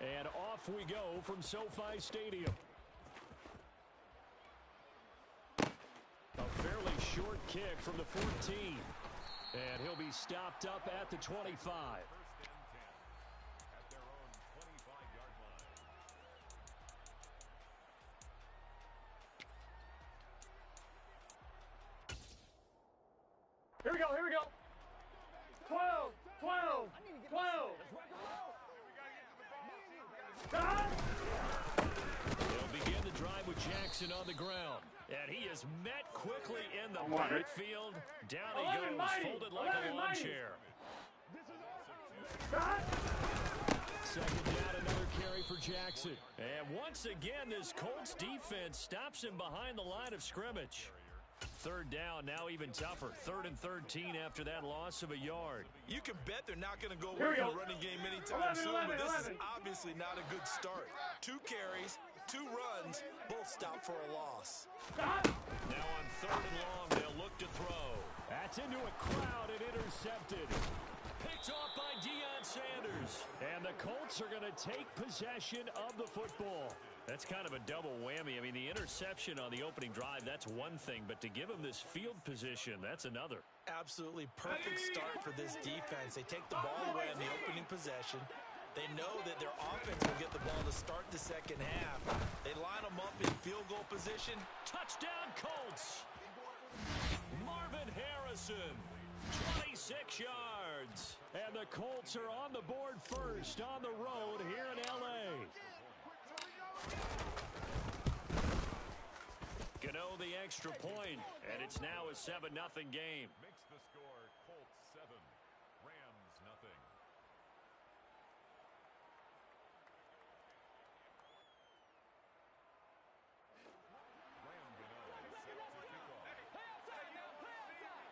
And off we go from SoFi Stadium. A fairly short kick from the 14. And he'll be stopped up at the 25. Here we go, here we go. 12, 12, 12. They'll begin the drive with Jackson on the ground. And he is met quickly in the backfield. Down he goes, folded like a lawn chair. Second down, another carry for Jackson. And once again, this Colts defense stops him behind the line of scrimmage. Third down, now even tougher. 3rd and 13 after that loss of a yard. You can bet they're not going to go away from the running game anytime soon, but this is obviously not a good start. 2 carries, 2 runs, both stopped for a loss. Now on 3rd and long, they'll look to throw. That's into a crowd and intercepted. Picked off by Deion Sanders. And the Colts are going to take possession of the football. That's kind of a double whammy. I mean, the interception on the opening drive, that's one thing. But to give them this field position, that's another. Absolutely perfect start for this defense. They take the ball away on the opening possession. They know that their offense will get the ball to start the second half. They line them up in field goal position. Touchdown, Colts. Marvin Harrison, 26 yards. And the Colts are on the board first on the road here in L.A. Gano the extra point, and it's now a 7-0 game. Makes the score Colts 7, Rams nothing. Graham Gano is set to kick off.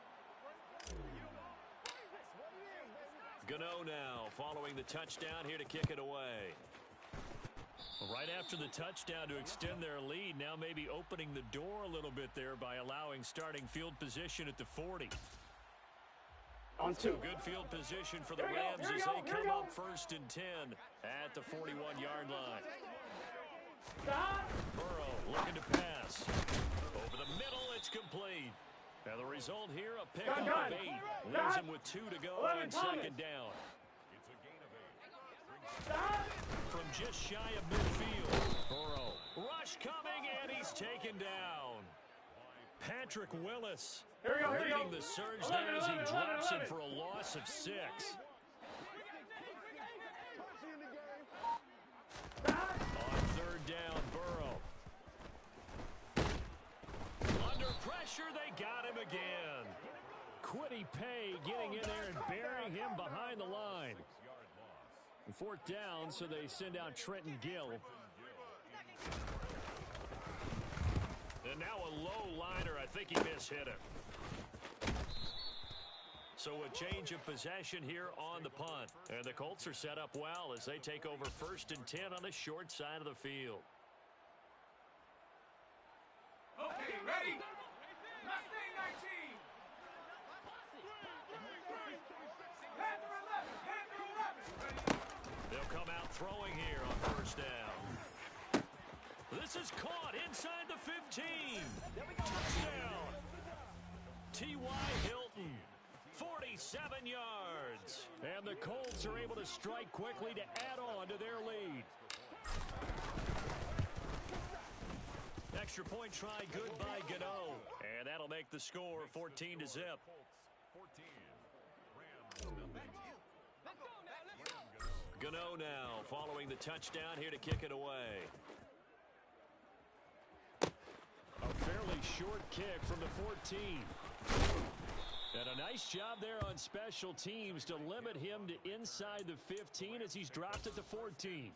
Gano now following the touchdown here to kick it away. Right after the touchdown to extend their lead, now maybe opening the door a little bit there by allowing starting field position at the 40. On 2. Good field position for the Rams as they come up 1st and 10 at the 41-yard line. Burrow looking to pass. Over the middle, it's complete. Now the result here, a pickup of 8. Leaves him with 2 to go on 2nd down. It's a gain of 8. From just shy of midfield, Burrow. Rush coming, and he's taken down. Patrick Willis leading the surge there as he drops it for a loss of 6. On 3rd down, Burrow. Under pressure, they got him again. Kwity Paye getting in there and burying him behind the line. 4th down, so they send out Trenton Gill. And now a low liner. I think he mishit it. So a change of possession here on the punt. And the Colts are set up well as they take over 1st and 10 on the short side of the field. Okay, ready? Mustang 19. Panther 11. Panther 11. They'll come out throwing here on 1st down. This is caught inside the 15. Touchdown. T.Y. Hilton, 47 yards. And the Colts are able to strike quickly to add on to their lead. Extra point try good by Gano. And that'll make the score 14-0. Colts 14, Rams nothing. Gano now following the touchdown here to kick it away. A fairly short kick from the 14. And a nice job there on special teams to limit him to inside the 15 as he's dropped at the 14.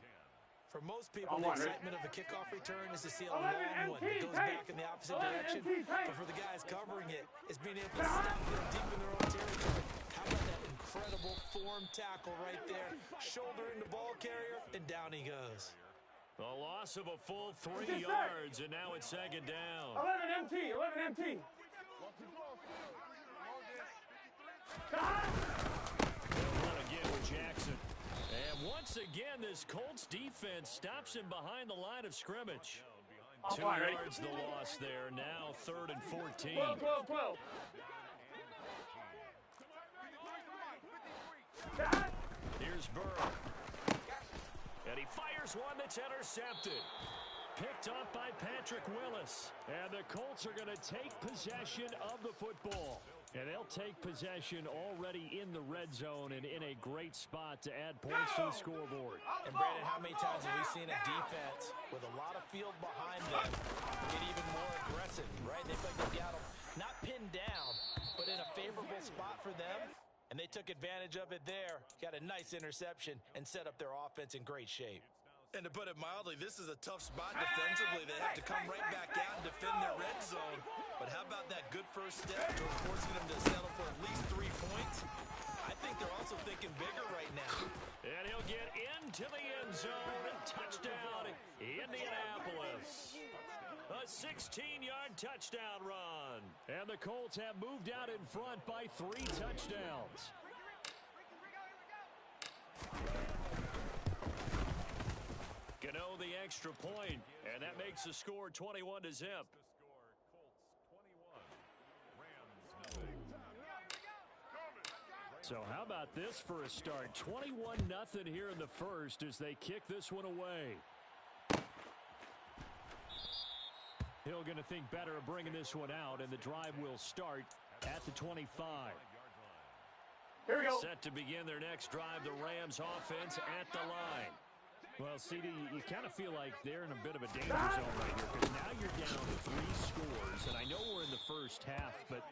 For most people, the excitement of a kickoff return is to see a long one that goes back in the opposite direction. But for the guys covering it, it's being able to stop them deep in their own territory. How about that incredible form tackle right there? Shouldering the ball carrier, and down he goes. A loss of a full 3 yards, and now it's 2nd down. 11 MT, 11 MT. They'll run again with Jackson. And once again, this this Colts defense stops him behind the line of scrimmage. 2 Offline, yards the loss there. Now 3rd and 14. 12, 12, 12. Here's Burr. And he fires one that's intercepted. Picked up by Patrick Willis. And the Colts are going to take possession of the football. And they'll take possession already in the red zone and in a great spot to add points to the scoreboard. And Brandon, how many times have we seen a defense with a lot of field behind them get even more aggressive, right? They feel like they've got them not pinned down, but in a favorable spot for them. And they took advantage of it there. Got a nice interception and set up their offense in great shape. And to put it mildly, this is a tough spot defensively. They have to come right back out and defend their red zone. But how about that good first step toward forcing them to settle for at least 3 points? I think they're also thinking bigger right now. And he'll get into the end zone. Touchdown, Indianapolis. A 16-yard touchdown run. And the Colts have moved out in front by 3 touchdowns. Gano the extra point, and that makes the score 21-0. So how about this for a start? 21-0 here in the first as they kick this one away. Hill going to think better of bringing this one out, and the drive will start at the 25. Here we go. Set to begin their next drive, the Rams offense at the line. Well, CD, you kind of feel like they're in a bit of a danger zone right here because now you're down 3 scores, and I know we're in the first half, but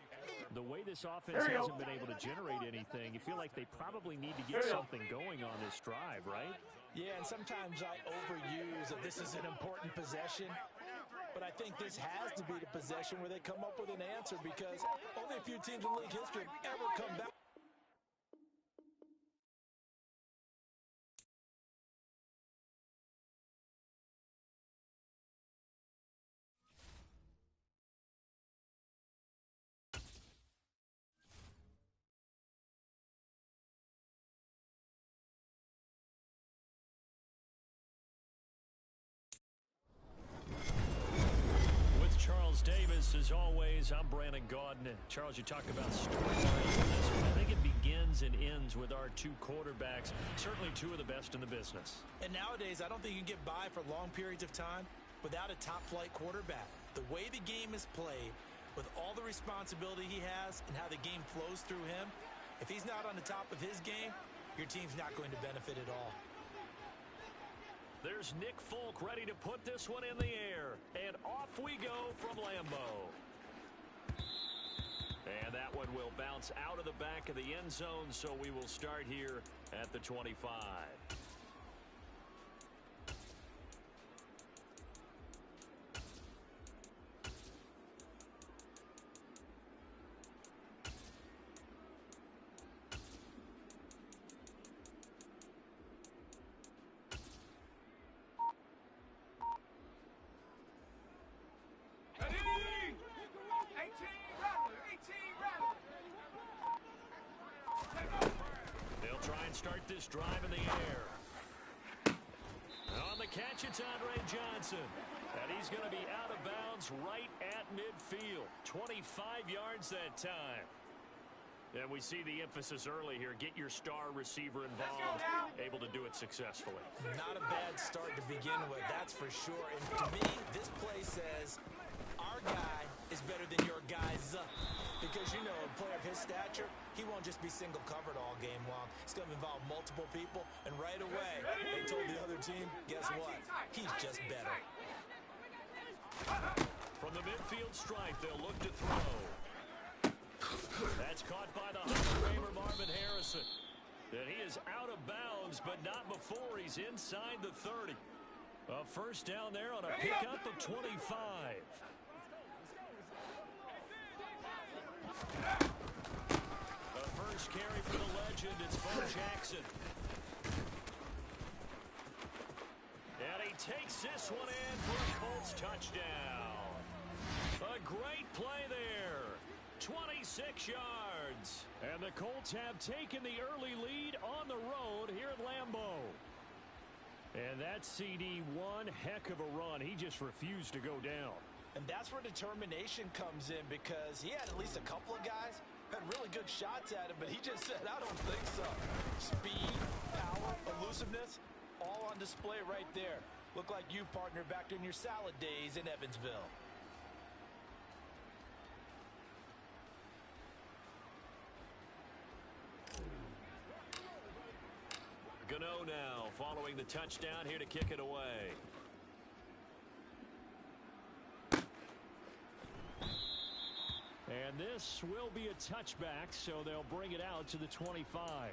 the way this offense hasn't been able to generate anything, you feel like they probably need to get something going on this drive, right? Yeah, and sometimes I overuse that this is an important possession, but I think this has to be the possession where they come up with an answer because only a few teams in league history have ever come back. Davis, as always, I'm Brandon Gaudin. Charles, you talk about storylines in this one. I think it begins and ends with our 2 quarterbacks, certainly 2 of the best in the business. And nowadays, I don't think you can get by for long periods of time without a top-flight quarterback. The way the game is played, with all the responsibility he has and how the game flows through him, if he's not on the top of his game, your team's not going to benefit at all. There's Nick Folk ready to put this one in the air. And off we go from Lambeau. And that one will bounce out of the back of the end zone, so we will start here at the 25. Start this drive in the air. On the catch, it's Andre Johnson. And he's going to be out of bounds right at midfield. 25 yards that time. And we see the emphasis early here. Get your star receiver involved. Able to do it successfully. Not a bad start to begin with, that's for sure. And to me, this play says our guy is better than your guy's. Because, you know, a player of his stature, he won't just be single covered all game long. It's going to involve multiple people, and right away, they told the other team, guess what? He's just better. From the midfield stripe, they'll look to throw. That's caught by the Hall of Famer Marvin Harrison. And he is out of bounds, but not before he's inside the 30. A first down there on a pickup of 25. The first carry for the legend, it's Bo Jackson. And he takes this one in for a Colts touchdown. A great play there. 26 yards. And the Colts have taken the early lead on the road here at Lambeau. And that CD, one heck of a run. He just refused to go down. And that's where determination comes in, because he had at least a couple of guys had really good shots at him, but he just said, I don't think so. Speed, power, elusiveness, all on display right there. Look like you, partner, back in your salad days in Evansville. Gano now following the touchdown here to kick it away. And this will be a touchback, so they'll bring it out to the 25.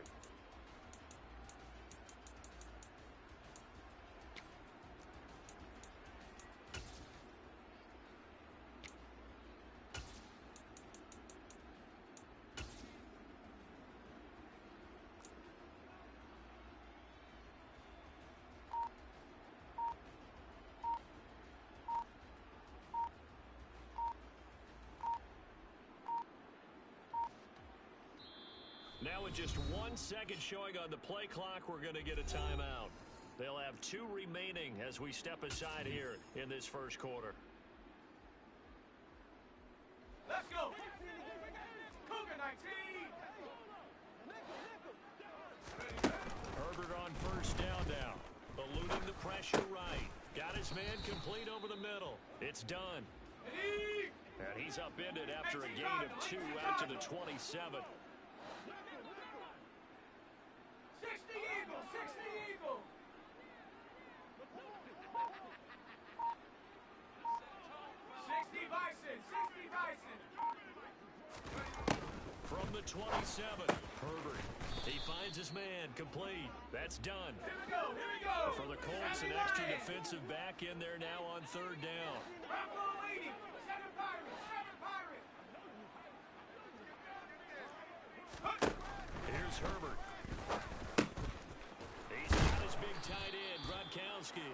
Now with just 1 second showing on the play clock, we're going to get a timeout. They'll have 2 remaining as we step aside here in this first quarter. Let's go. Cougar 19. Herbert on first down now. Eluding the pressure right. Got his man complete over the middle. It's done. And he's upended after a gain of 2 out to the 27. 60 Eagle, 60 Eagle. Bison, 60 Bison. From the 27, Herbert. He finds his man complete. That's done. Here we go, here we go. For the Colts, an extra defensive back in there now on third down. Bravo lady, 7 Pirates, 7 Pirates. Here's Herbert. He's got his big tight end, Gronkowski.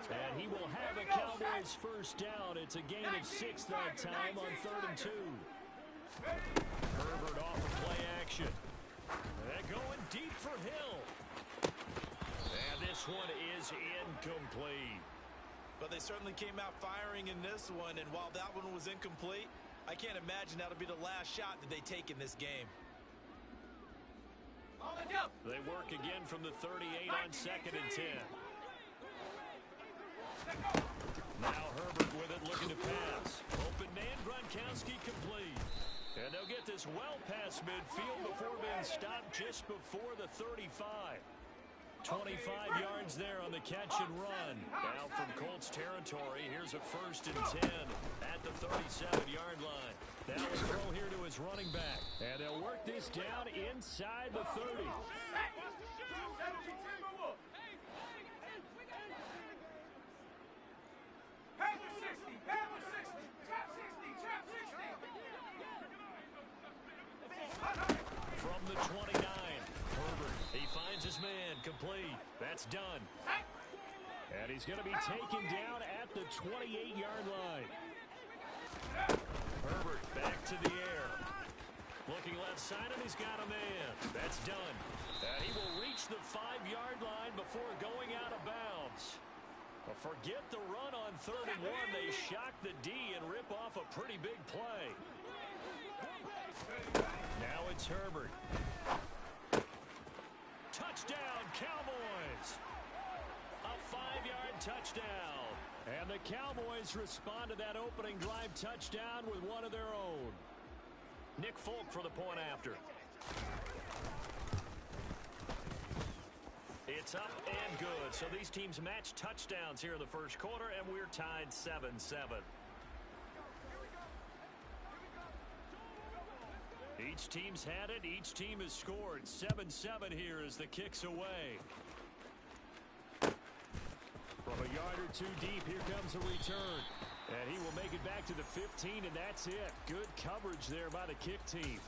And he will have a Cowboys first down. It's a gain of 6 that time on 3rd and 2. Herbert off of play action. And going deep for Hill. And this one is incomplete. But they certainly came out firing in this one, and while that one was incomplete, I can't imagine that'll be the last shot that they take in this game. They work again from the 38 on 2nd and 10. Now Herbert with it, looking to pass. Open man, Gronkowski complete. And they'll get this well past midfield before being stopped just before the 35. 25 yards there on the catch and run. Now from Colts territory, here's a 1st and 10 at the 37-yard line. Now a throw here to his running back. And they'll work this down inside the 30. From the 29, Herbert, he finds his man complete. That's done. And he's going to be taken down at the 28-yard line. Herbert back to the air. Looking left side, and he's got a man. That's done. And he will reach the 5-yard line before going out of bounds. Well, forget the run on 3rd and 1. They shock the D and rip off a pretty big play. Now it's Herbert. Touchdown, Cowboys! A 5-yard touchdown. And the Cowboys respond to that opening drive touchdown with one of their own. Nick Folk for the point after. It's up and good. So these teams match touchdowns here in the first quarter, and we're tied 7-7. Each team's had it. Each team has scored. 7-7 here as the kick's away. From a yard or 2 deep, here comes a return. And he will make it back to the 15, and that's it. Good coverage there by the kick team.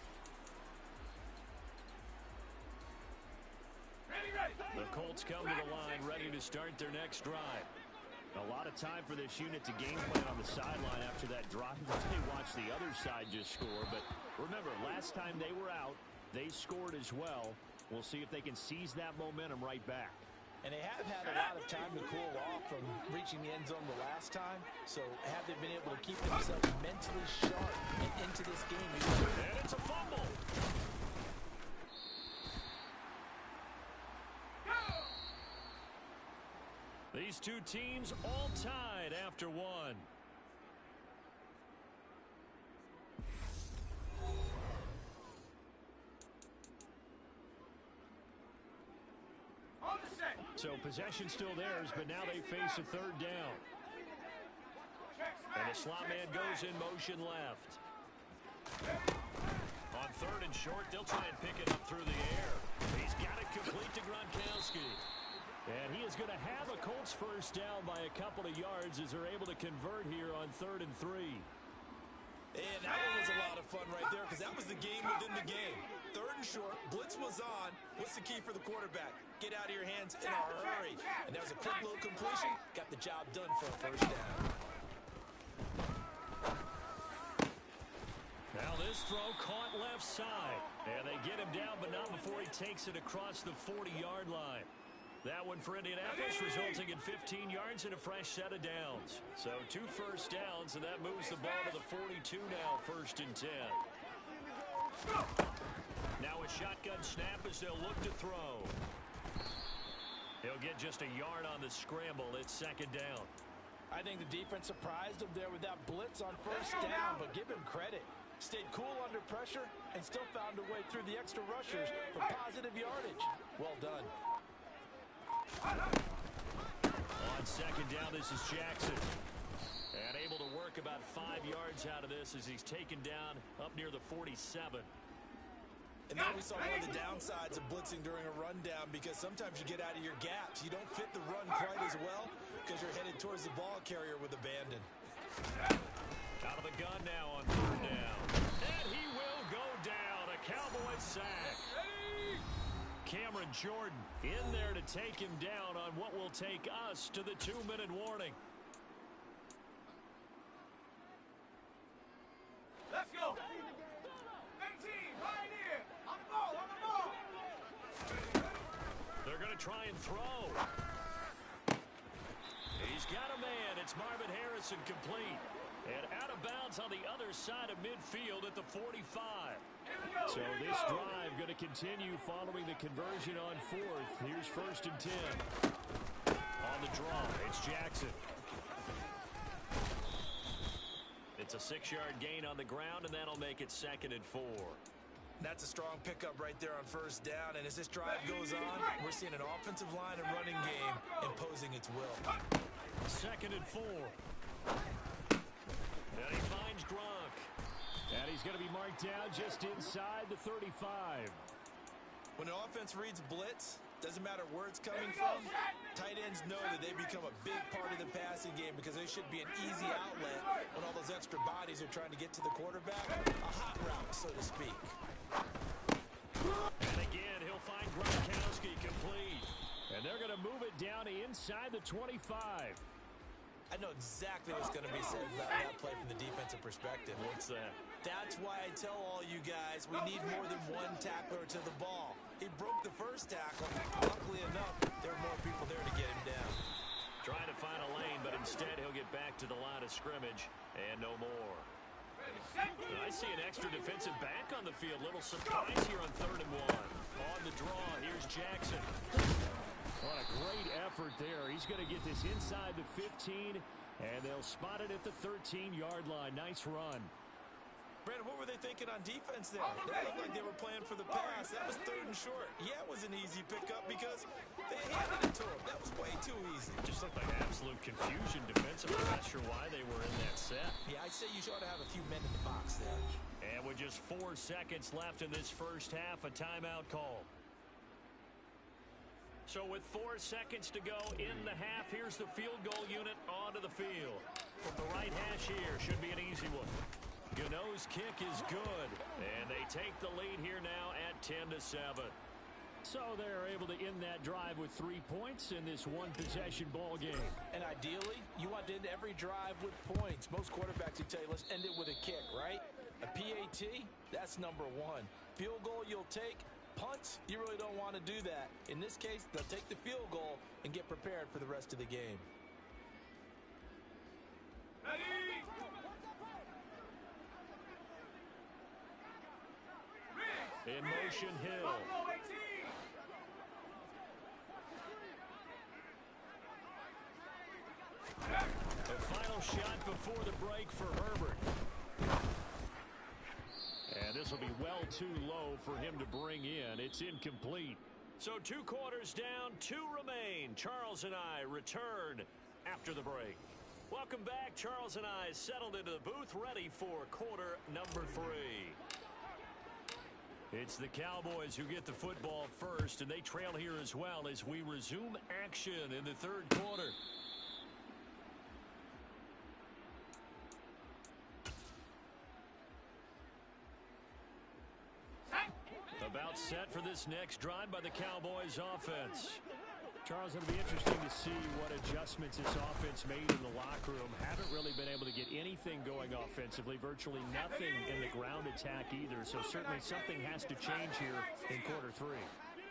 The Colts come to the line, ready to start their next drive. A lot of time for this unit to game plan on the sideline after that drive that they watched the other side just score. But remember, last time they were out, they scored as well. We'll see if they can seize that momentum right back. And they have had a lot of time to cool off from reaching the end zone the last time. So have they been able to keep themselves mentally sharp and into this game? And it's a fumble. These two teams all tied after one. So possession still theirs, but now they face a third down. And the slot man goes in motion left. On third and short, they'll try and pick it up through the air. He's got it complete to Gronkowski. And he is going to have a Colts first down by a couple of yards as they're able to convert here on 3rd and 3. And that one was a lot of fun right there because that was the game within the game. 3rd and short, blitz was on. What's the key for the quarterback? Get out of your hands in a hurry. And that was a quick little completion. Got the job done for a first down. Now this throw caught left side. And they get him down, but not before he takes it across the 40-yard line. That one for Indianapolis, resulting in 15 yards and a fresh set of downs. So 2 first downs, and that moves the ball to the 42 now, 1st and 10. Now a shotgun snap as they'll look to throw. He'll get just a yard on the scramble. It's 2nd down. I think the defense surprised him there with that blitz on first down, but give him credit. Stayed cool under pressure and still found a way through the extra rushers for positive yardage. Well done. On 2nd down, this is Jackson. And able to work about 5 yards out of this as he's taken down up near the 47. And then we saw one of the downsides of blitzing during a rundown because sometimes you get out of your gaps. You don't fit the run quite as well because you're headed towards the ball carrier with abandon. Out of the gun now on 3rd down. And he will go down. A Cowboys sack. Cameron Jordan in there to take him down on what will take us to the 2-minute warning. Let's go. 18, right here. On the ball, on the ball. They're going to try and throw. He's got a man. It's Marvin Harrison complete. And out of bounds on the other side of midfield at the 45. So this drive going to continue following the conversion on 4th. Here's 1st and 10. On the draw, it's Jackson. It's a 6-yard gain on the ground, and that'll make it 2nd and 4. That's a strong pickup right there on first down. And as this drive goes on, we're seeing an offensive line and running game imposing its will. 2nd and 4. And he finds Gronk. And he's going to be marked down just inside the 35. When an offense reads blitz, doesn't matter where it's coming from, tight ends know that they become a big part of the passing game because they should be an easy outlet when all those extra bodies are trying to get to the quarterback. A hot route, so to speak. And again, he'll find Gronkowski complete. And they're going to move it down to inside the 25. I know exactly what's going to be said about that play from the defensive perspective. What's that? That's why I tell all you guys we need more than one tackler to the ball. He broke the first tackle. Luckily enough, there were more people there to get him down. Trying to find a lane, but instead he'll get back to the line of scrimmage and no more. I see an extra defensive back on the field. Little surprise here on 3rd and 1. On the draw, here's Jackson. What a great effort there. He's going to get this inside the 15, and they'll spot it at the 13-yard line. Nice run. Brandon, what were they thinking on defense there? They looked like they were playing for the pass. That was 3rd and short. Yeah, it was an easy pickup because they handed it to him. That was way too easy. Just looked like absolute confusion defensively. I'm not sure why they were in that set. Yeah, I'd say you ought to have a few men in the box there. And with just 4 seconds left in this first half, a timeout call. So with 4 seconds to go in the half, here's the field goal unit onto the field. From the right hash here, should be an easy one. Gano's kick is good, and they take the lead here now at 10-7. So they're able to end that drive with 3 points in this one-possession ball game. And ideally, you want to end every drive with points. Most quarterbacks would tell you, let's end it with a kick, right? A PAT, that's number 1. Field goal you'll take, punts, you really don't want to do that. In this case, they'll take the field goal and get prepared for the rest of the game. In motion, Hill. The final shot before the break for Herbert. And this will be well too low for him to bring in. It's incomplete. So 2 quarters down, 2 remain. Charles and I return after the break. Welcome back. Charles and I settled into the booth, ready for quarter number 3. It's the Cowboys who get the football first, and they trail here as well as we resume action in the 3rd quarter. About set for this next drive by the Cowboys offense. Charles, it'll be interesting to see what adjustments this offense made in the locker room. Haven't really been able to get anything going offensively, virtually nothing in the ground attack either. So certainly something has to change here in quarter 3.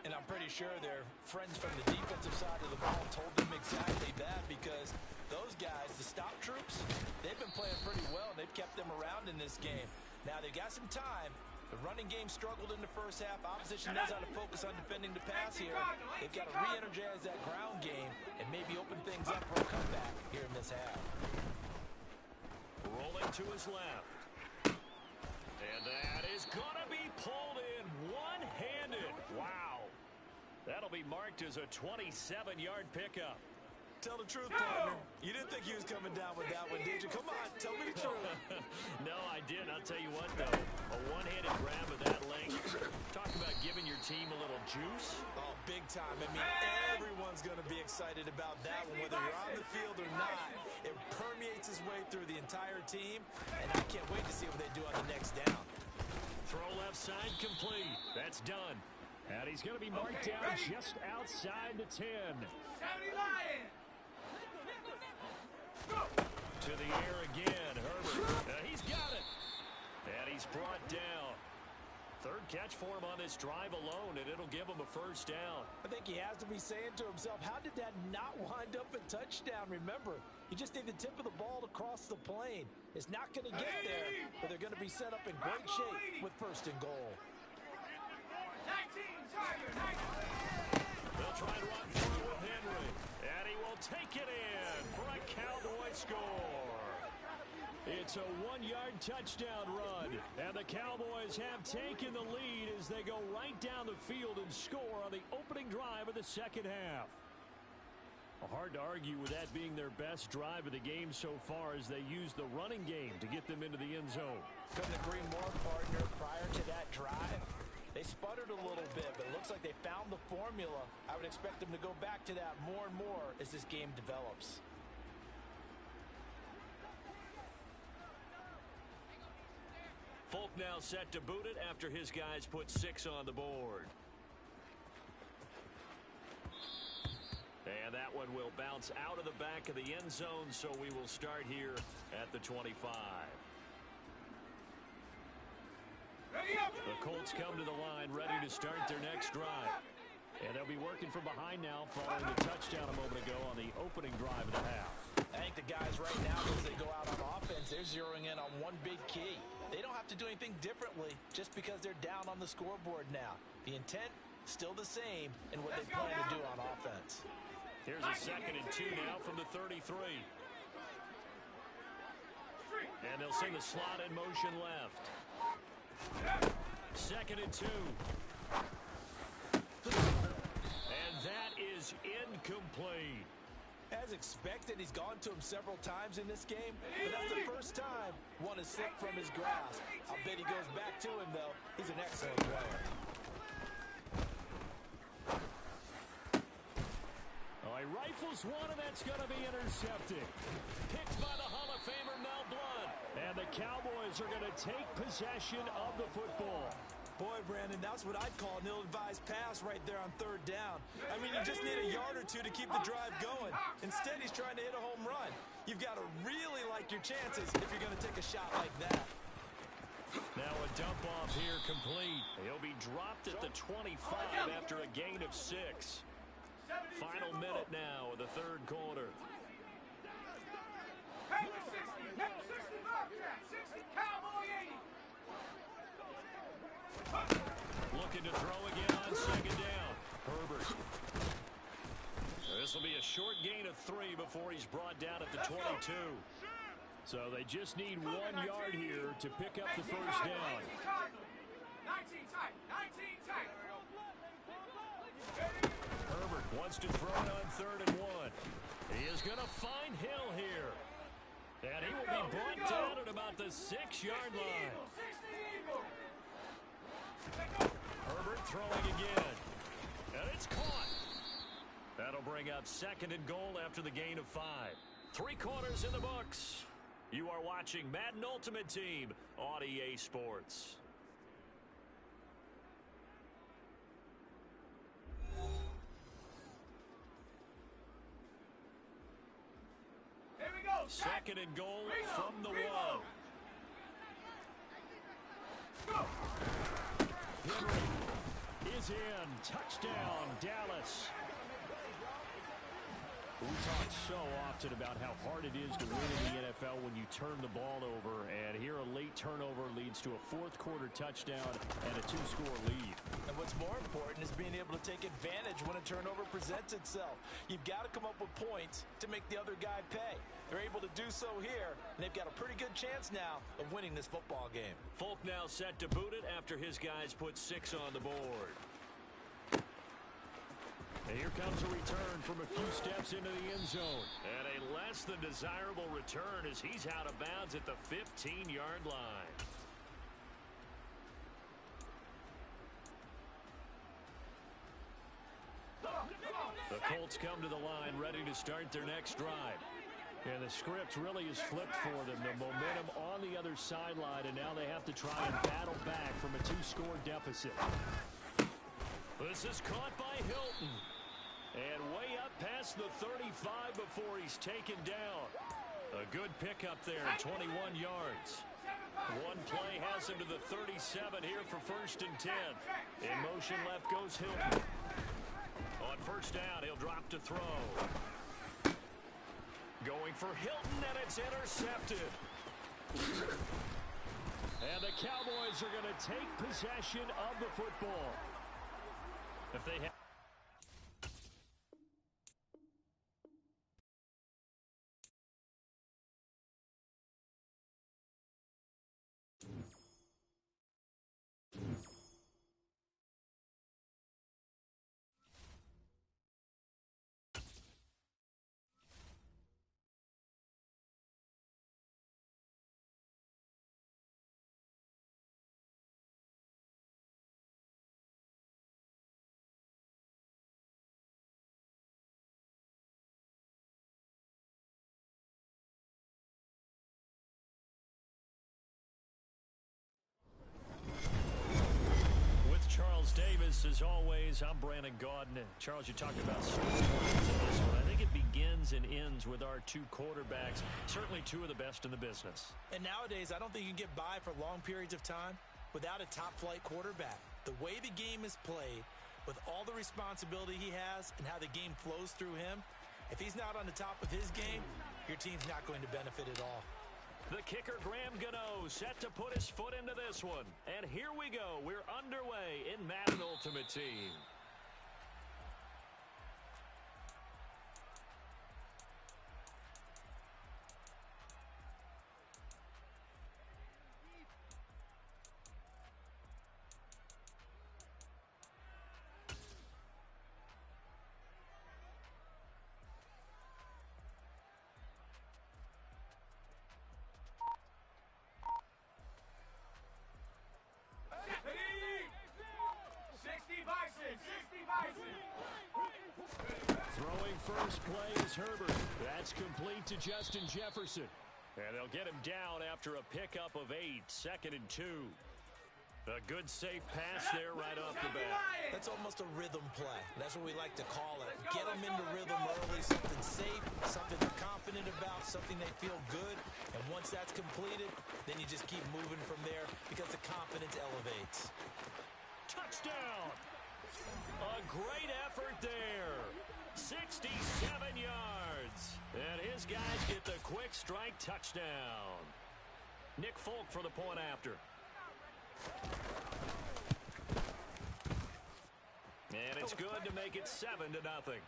And I'm pretty sure their friends from the defensive side of the ball told them exactly that, because those guys, the stop troops, they've been playing pretty well, and they've kept them around in this game. Now they've got some time. The running game struggled in the first half. Opposition knows how to focus on defending the pass here. They've got to re-energize that ground game and maybe open things up for a comeback here in this half. Rolling to his left. And that is going to be pulled in one-handed. Wow. That'll be marked as a 27-yard pickup. Tell the truth, partner. You didn't think he was coming down with that one, did you? Come on, tell me the truth. No, I didn't. I'll tell you what, though. A one-handed grab of that length. Talk about giving your team a little juice. Oh, big time. I mean, everyone's going to be excited about that one, whether you're on the field or not. It permeates its way through the entire team, and I can't wait to see what they do on the next down. Throw left side complete. That's done. And he's going to be marked down just outside the 10. 70 Lions! To the air again, Herbert. He's got it. And he's brought down. 3rd catch for him on this drive alone, and it'll give him a first down. I think he has to be saying to himself, how did that not wind up a touchdown? Remember, you just need the tip of the ball to cross the plane. It's not going to get there, but they're going to be set up in great shape with 1st and goal. 19 Tiger, 19. They'll try and run through with Henry. And he will take it in for a Cowboy score. It's a 1-yard touchdown run. And the Cowboys have taken the lead as they go right down the field and score on the opening drive of the 2nd half. Hard to argue with that being their best drive of the game so far, as they use the running game to get them into the end zone. Couldn't agree more, partner. Prior to that drive, they sputtered a little bit, but it looks like they found the formula. I would expect them to go back to that more and more as this game develops. Folk now set to boot it after his guys put 6 on the board. And that one will bounce out of the back of the end zone, so we will start here at the 25. The Colts come to the line ready to start their next drive. And they'll be working from behind now following the touchdown a moment ago on the opening drive of the half. I think the guys right now, as they go out on offense, they're zeroing in on one big key. They don't have to do anything differently just because they're down on the scoreboard now. The intent, still the same in what they plan to do on offense. Here's a 2nd and 2 now from the 33. And they'll send the slot in motion left. 2nd and 2. And that is incomplete. As expected, he's gone to him several times in this game, but that's the first time one has slipped from his grasp. I'll bet he goes back to him, though. He's an excellent player. Oh, he rifles one, and that's going to be intercepted. Picked by the Hall of Famer Mel Blount. And the Cowboys are going to take possession of the football. Boy, Brandon, that's what I'd call an ill-advised pass right there on 3rd down. I mean, you just need a yard or two to keep the drive going. Instead, he's trying to hit a home run. You've got to really like your chances if you're going to take a shot like that. Now a dump off here complete. He'll be dropped at the 25 after a gain of 6. Final minute now of the third quarter. Hey, 60 Bobcat, 60 Cowboy 80. Looking to throw again on second down. Herbert. This will be a short gain of 3 before he's brought down at the 22. So they just need 1 yard here to pick up the first down. 19 tight, 19 tight. Herbert wants to throw it on 3rd and 1. He is going to find Hill here. And he will be brought down at about the 6-yard line. Herbert throwing again. And it's caught. That'll bring up 2nd and goal after the gain of 5. 3 quarters in the books. You are watching Madden Ultimate Team on EA Sports. Here we go. 2nd and goal from the 1. Go. Henry is in. Touchdown, Dallas. We talk so often about how hard it is to win in the NFL when you turn the ball over, and here a late turnover leads to a 4th quarter touchdown and a 2-score lead. And what's more important is being able to take advantage when a turnover presents itself. You've got to come up with points to make the other guy pay. They're able to do so here, and they've got a pretty good chance now of winning this football game. Folk now set to boot it after his guys put 6 on the board. And here comes a return from a few steps into the end zone. And a less than desirable return as he's out of bounds at the 15-yard line. The Colts come to the line ready to start their next drive. And the script really is flipped for them. The momentum on the other sideline, and now they have to try and battle back from a 2-score deficit. This is caught by Hilton. And way up past the 35 before he's taken down. A good pickup there, 21 yards. One play has him to the 37 here for 1st and 10. In motion left goes Hilton. On 1st down, he'll drop to throw. Going for Hilton, and it's intercepted. And the Cowboys are going to take possession of the football. If they have Davis, as always, I'm Brandon Gaudin. Charles, you talked about storylines in this one. I think it begins and ends with our 2 quarterbacks, certainly 2 of the best in the business. And nowadays, I don't think you can get by for long periods of time without a top-flight quarterback. The way the game is played, with all the responsibility he has and how the game flows through him, if he's not on the top of his game, your team's not going to benefit at all. The kicker, Graham Gano, set to put his foot into this one. And here we go. We're underway in Madden Ultimate Team. First play is Herbert. That's complete to Justin Jefferson. And they'll get him down after a pickup of 8, 2nd and 2. A good safe pass there right off the bat. That's almost a rhythm play. That's what we like to call it. Get them into rhythm early, something safe, something they're confident about, something they feel good. And once that's completed, then you just keep moving from there because the confidence elevates. Touchdown! A great effort there. 67 yards. And his guys get the quick strike touchdown. Nick Folk for the point after. And it's good to make it 7-0.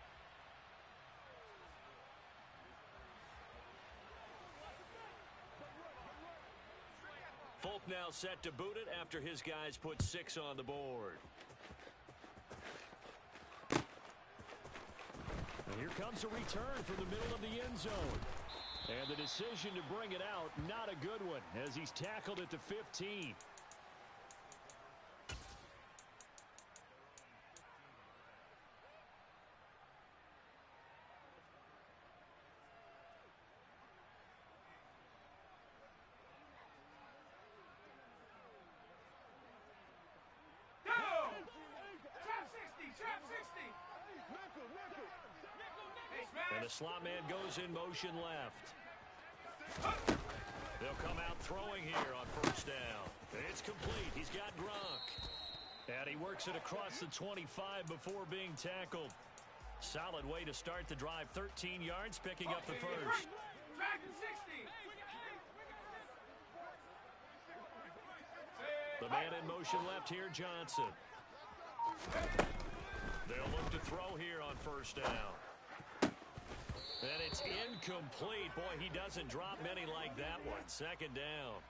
Folk now set to boot it after his guys put 6 on the board. And here comes a return from the middle of the end zone. And the decision to bring it out, not a good one, as he's tackled it to 15. And the slot man goes in motion left. They'll come out throwing here on first down. It's complete. He's got Gronk. And he works it across the 25 before being tackled. Solid way to start the drive. 13 yards, picking up the first. The man in motion left here, Johnson. They'll look to throw here on first down. And it's incomplete. Boy, he doesn't drop many like that one. Second down.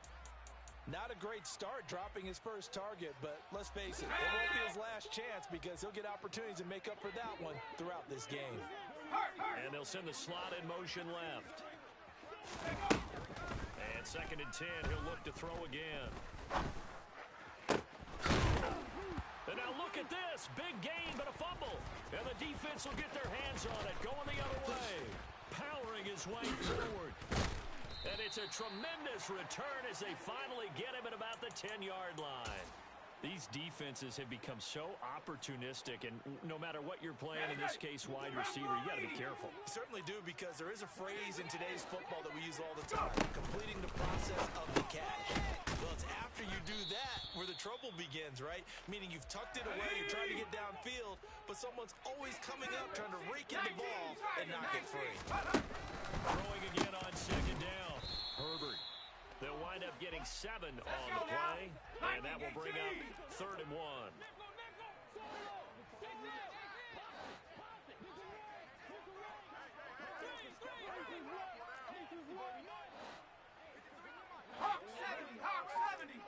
Not a great start dropping his first target, but let's face it, it won't be his last chance because he'll get opportunities to make up for that one throughout this game. And they'll send the slot in motion left. And 2nd and 10, he'll look to throw again. And now look at this. Big gain, but a fumble. And the defense will get their hands on it, going the other way. Powering his way forward. And it's a tremendous return as they finally get him at about the 10-yard line. These defenses have become so opportunistic, and no matter what you're playing, in this case, wide receiver, you got to be careful. You certainly do, because there is a phrase in today's football that we use all the time, completing the process of the catch. Well, it's after you do that where the trouble begins, right? Meaning you've tucked it away, you're trying to get downfield, but someone's always coming up trying to rake in the ball and knock it free. Throwing again on 2nd down. Herbert. They'll wind up getting 7 on the play, and that will bring up 3rd and 1. Hawk 70, Hawk 70.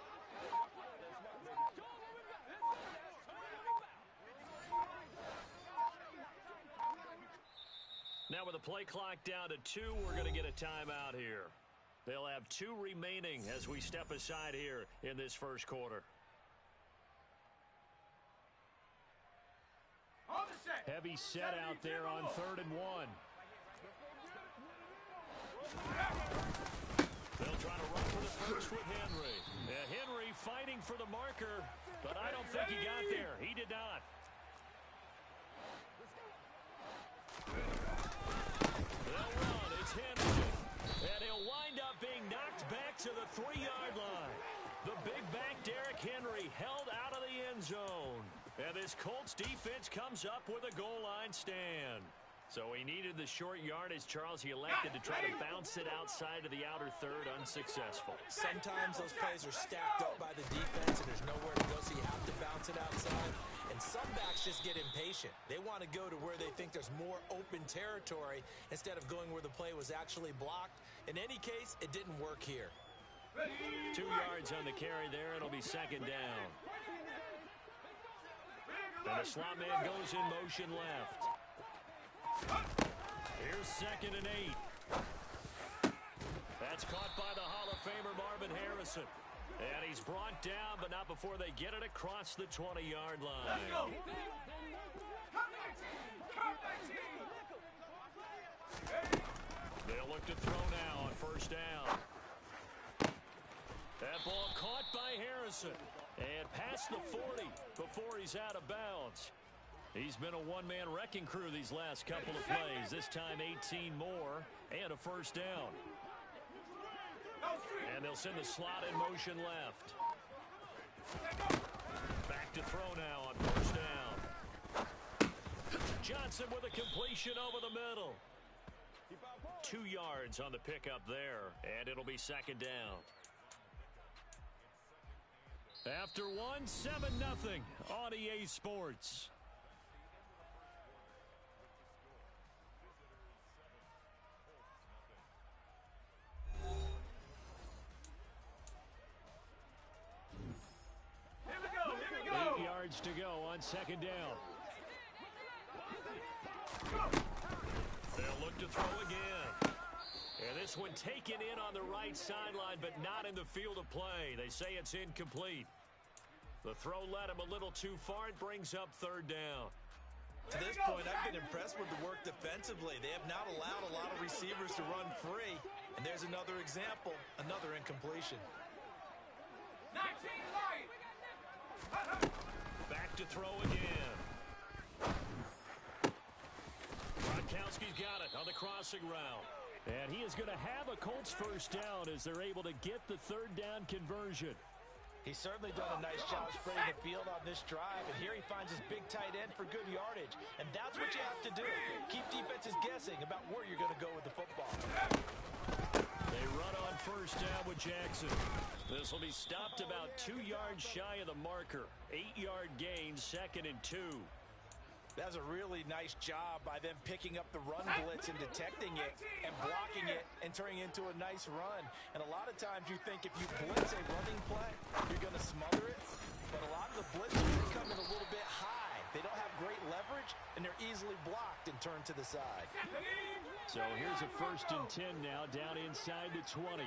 Now with the play clock down to 2, we're going to get a timeout here. They'll have 2 remaining as we step aside here in this first quarter. Heavy set out there on 3rd and 1. They'll try to run for the first with Henry. Henry fighting for the marker, but I don't think he got there. He did not. They'll run. It's Henry. And he'll wind up being knocked back to the 3-yard line. The big back Derrick Henry held out of the end zone. And this Colts defense comes up with a goal line stand. So he needed the short yardage, Charles. He elected to try to bounce it outside of the outer third, unsuccessful. Sometimes those plays are stacked up by the defense and there's nowhere to go, so you have to bounce it outside. And some backs just get impatient. They want to go to where they think there's more open territory instead of going where the play was actually blocked. In any case, it didn't work here. 2 yards on the carry there. It'll be 2nd down. And the slot man goes in motion left. Here's 2nd and 8. That's caught by the Hall of Famer Marvin Harrison. And he's brought down, but not before they get it across the 20-yard line. Let's go. Come 19. They'll look to throw now on first down. That ball caught by Harrison. And past the 40 before he's out of bounds. He's been a one-man wrecking crew these last couple of plays. This time 18 more and a first down. And they'll send the slot in motion left. Back to throw now on first down. Johnson with a completion over the middle. 2 yards on the pickup there, and it'll be second down. After one, 7-0 on EA Sports. Here we go. 8 yards to go on second down. They'll look to throw again. And this one taken in on the right sideline, but not in the field of play. They say it's incomplete. The throw led him a little too far. It brings up third down. To this point, I've been impressed with the work defensively. They have not allowed a lot of receivers to run free. And there's another example, another incompletion. 19 light. Back to throw again. Gronkowski's got it on the crossing route. And he is going to have a Colts first down as they're able to get the third down conversion. He's certainly done a nice job spreading the field on this drive, and here he finds his big tight end for good yardage. And that's what you have to do. Keep defenses guessing about where you're going to go with the football. They run on first down with Jackson. This will be stopped about 2 yards shy of the marker. 8-yard gain, 2nd and 2. That was a really nice job by them picking up the run blitz and detecting it and blocking it and turning it into a nice run. And a lot of times you think if you blitz a running play, you're going to smother it. But a lot of the blitzers come in a little bit high. They don't have great leverage, and they're easily blocked and turned to the side. So here's a 1st and 10 now, down inside the 20. 70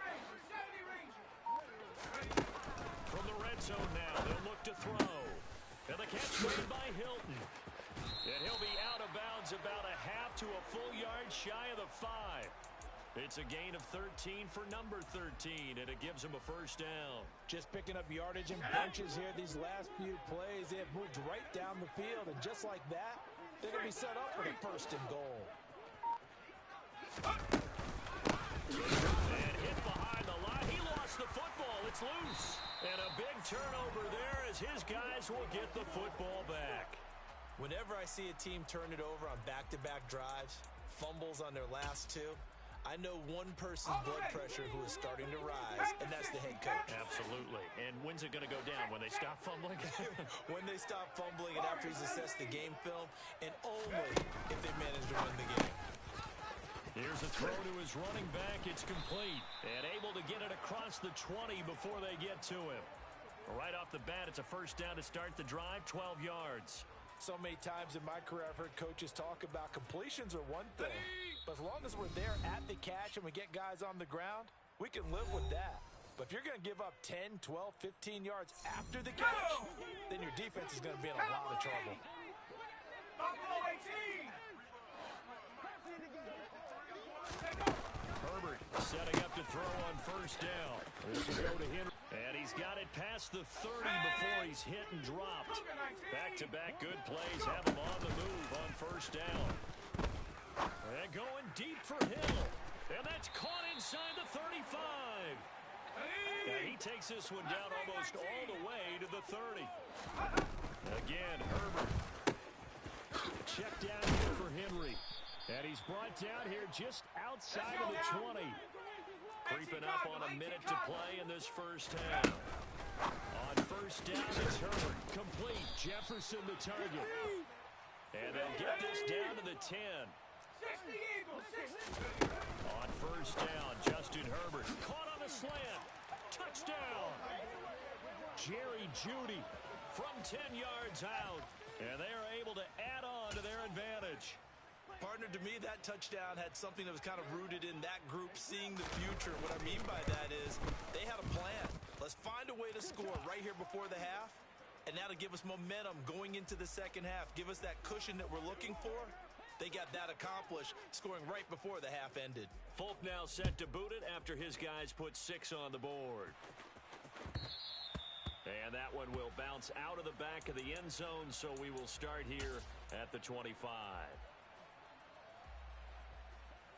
range. From the red zone now, they'll look to throw. And the catch made by Hilton. And he'll be out of bounds about a half to a full yard shy of the 5. It's a gain of 13 for number 13, and it gives him a first down. Just picking up yardage and bunches here these last few plays. They have moved right down the field, and just like that, they're going to be set up for the 1st and goal. And hit behind the line. He lost the football. It's loose. And a big turnover there as his guys will get the football back. Whenever I see a team turn it over on back-to-back drives, fumbles on their last 2, I know one person's blood pressure who is starting to rise, and that's the head coach. Absolutely. And when's it going to go down? When they stop fumbling? When they stop fumbling and after he's assessed the game film, and only if they manage to win the game. Here's a throw to his running back. It's complete. And able to get it across the 20 before they get to him. Right off the bat, it's a first down to start the drive, 12 yards. So many times in my career, I've heard coaches talk about completions are one thing. But as long as we're there at the catch and we get guys on the ground, we can live with that. But if you're going to give up 10, 12, 15 yards after the catch, then your defense is going to be in a lot of trouble. Buffalo 18. Herbert setting up to throw on first down. This will go to Henry. And he's got it past the 30 before he's hit and dropped. Back-to-back good plays have him on the move on first down. And going deep for Hill. And that's caught inside the 35. And he takes this one down almost all the way to the 30. Again, Herbert. Check down here for Henry. And he's brought down here just outside of the 20. Creeping up on a minute to play in this first half. On first down, it's Herbert. Complete. Jefferson the target. And they'll get this down to the 10. 60 Eagles, 60. On first down, Justin Herbert. Caught on the slant. Touchdown. Jerry Jeudy from 10 yards out. And they are able to add on to their advantage. Partner, to me, that touchdown had something that was kind of rooted in that group seeing the future. What I mean by that is they had a plan. Let's find a way to score right here before the half, and that'll give us momentum going into the second half. Give us that cushion that we're looking for. They got that accomplished, scoring right before the half ended. Folk now set to boot it after his guys put 6 on the board. And that one will bounce out of the back of the end zone, so we will start here at the 25.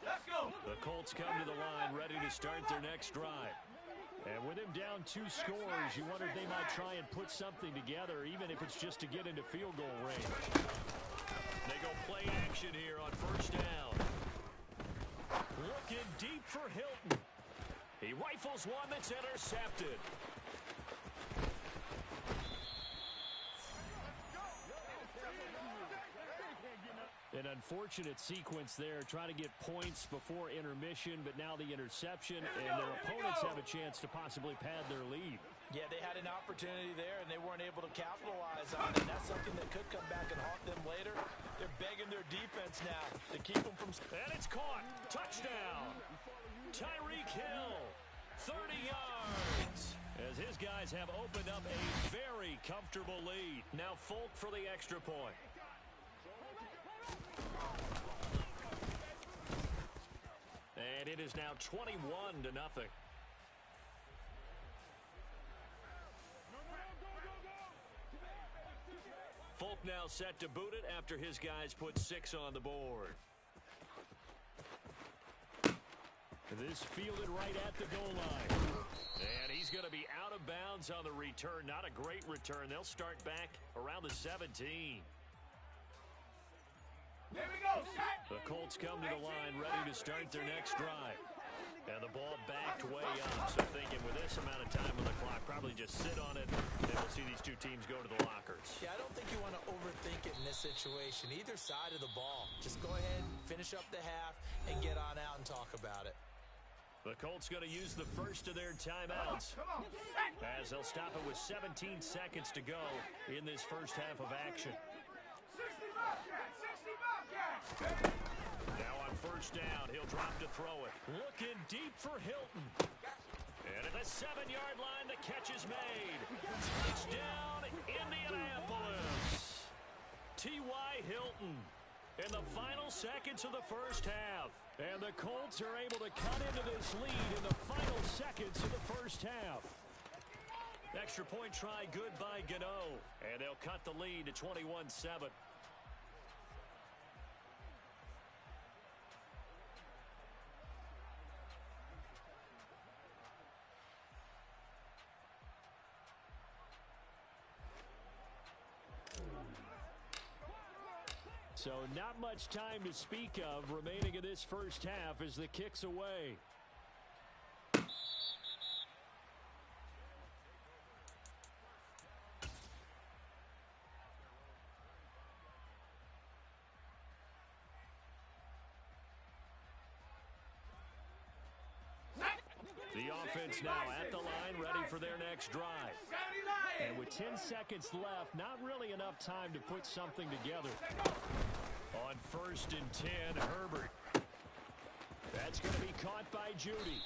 Let's go. The Colts come to the line, ready to start their next drive. And with him down 2 scores, you wonder if they might try and put something together, even if it's just to get into field goal range. They go play action here on first down. Looking deep for Hilton. He rifles one that's intercepted. An unfortunate sequence there, trying to get points before intermission, but now the interception, and their opponents have a chance to possibly pad their lead. Yeah, they had an opportunity there, and they weren't able to capitalize on it. And that's something that could come back and haunt them later. They're begging their defense now to keep them from... And it's caught. Touchdown. Tyreek Hill, 30 yards. As his guys have opened up a very comfortable lead. Now Folk for the extra point. And it is now 21-0. Folk now set to boot it after his guys put 6 on the board. This fielded right at the goal line. And he's going to be out of bounds on the return. Not a great return. They'll start back around the 17. Here we go, set. The Colts come to the line, ready to start their next drive. And the ball backed way up. So thinking with this amount of time on the clock, probably just sit on it, and we'll see these two teams go to the lockers. Yeah, I don't think you want to overthink it in this situation. Either side of the ball. Just go ahead, finish up the half, and get on out and talk about it. The Colts going to use the first of their timeouts as they'll stop it with 17 seconds to go in this first half of action. 60 Bobcats, 60 Bobcats. Now on first down, he'll drop to throw it. Looking deep for Hilton. And at the 7-yard line, the catch is made. Touchdown, Indianapolis. T.Y. Hilton in the final seconds of the first half. And the Colts are able to cut into this lead in the final seconds of the first half. Extra point try good by Gano. And they'll cut the lead to 21-7. So not much time to speak of remaining in this first half as the kick's away. The offense now at the line, ready for their next drive. And with 10 seconds left, not really enough time to put something together. On first and 10, Herbert. That's going to be caught by Judy.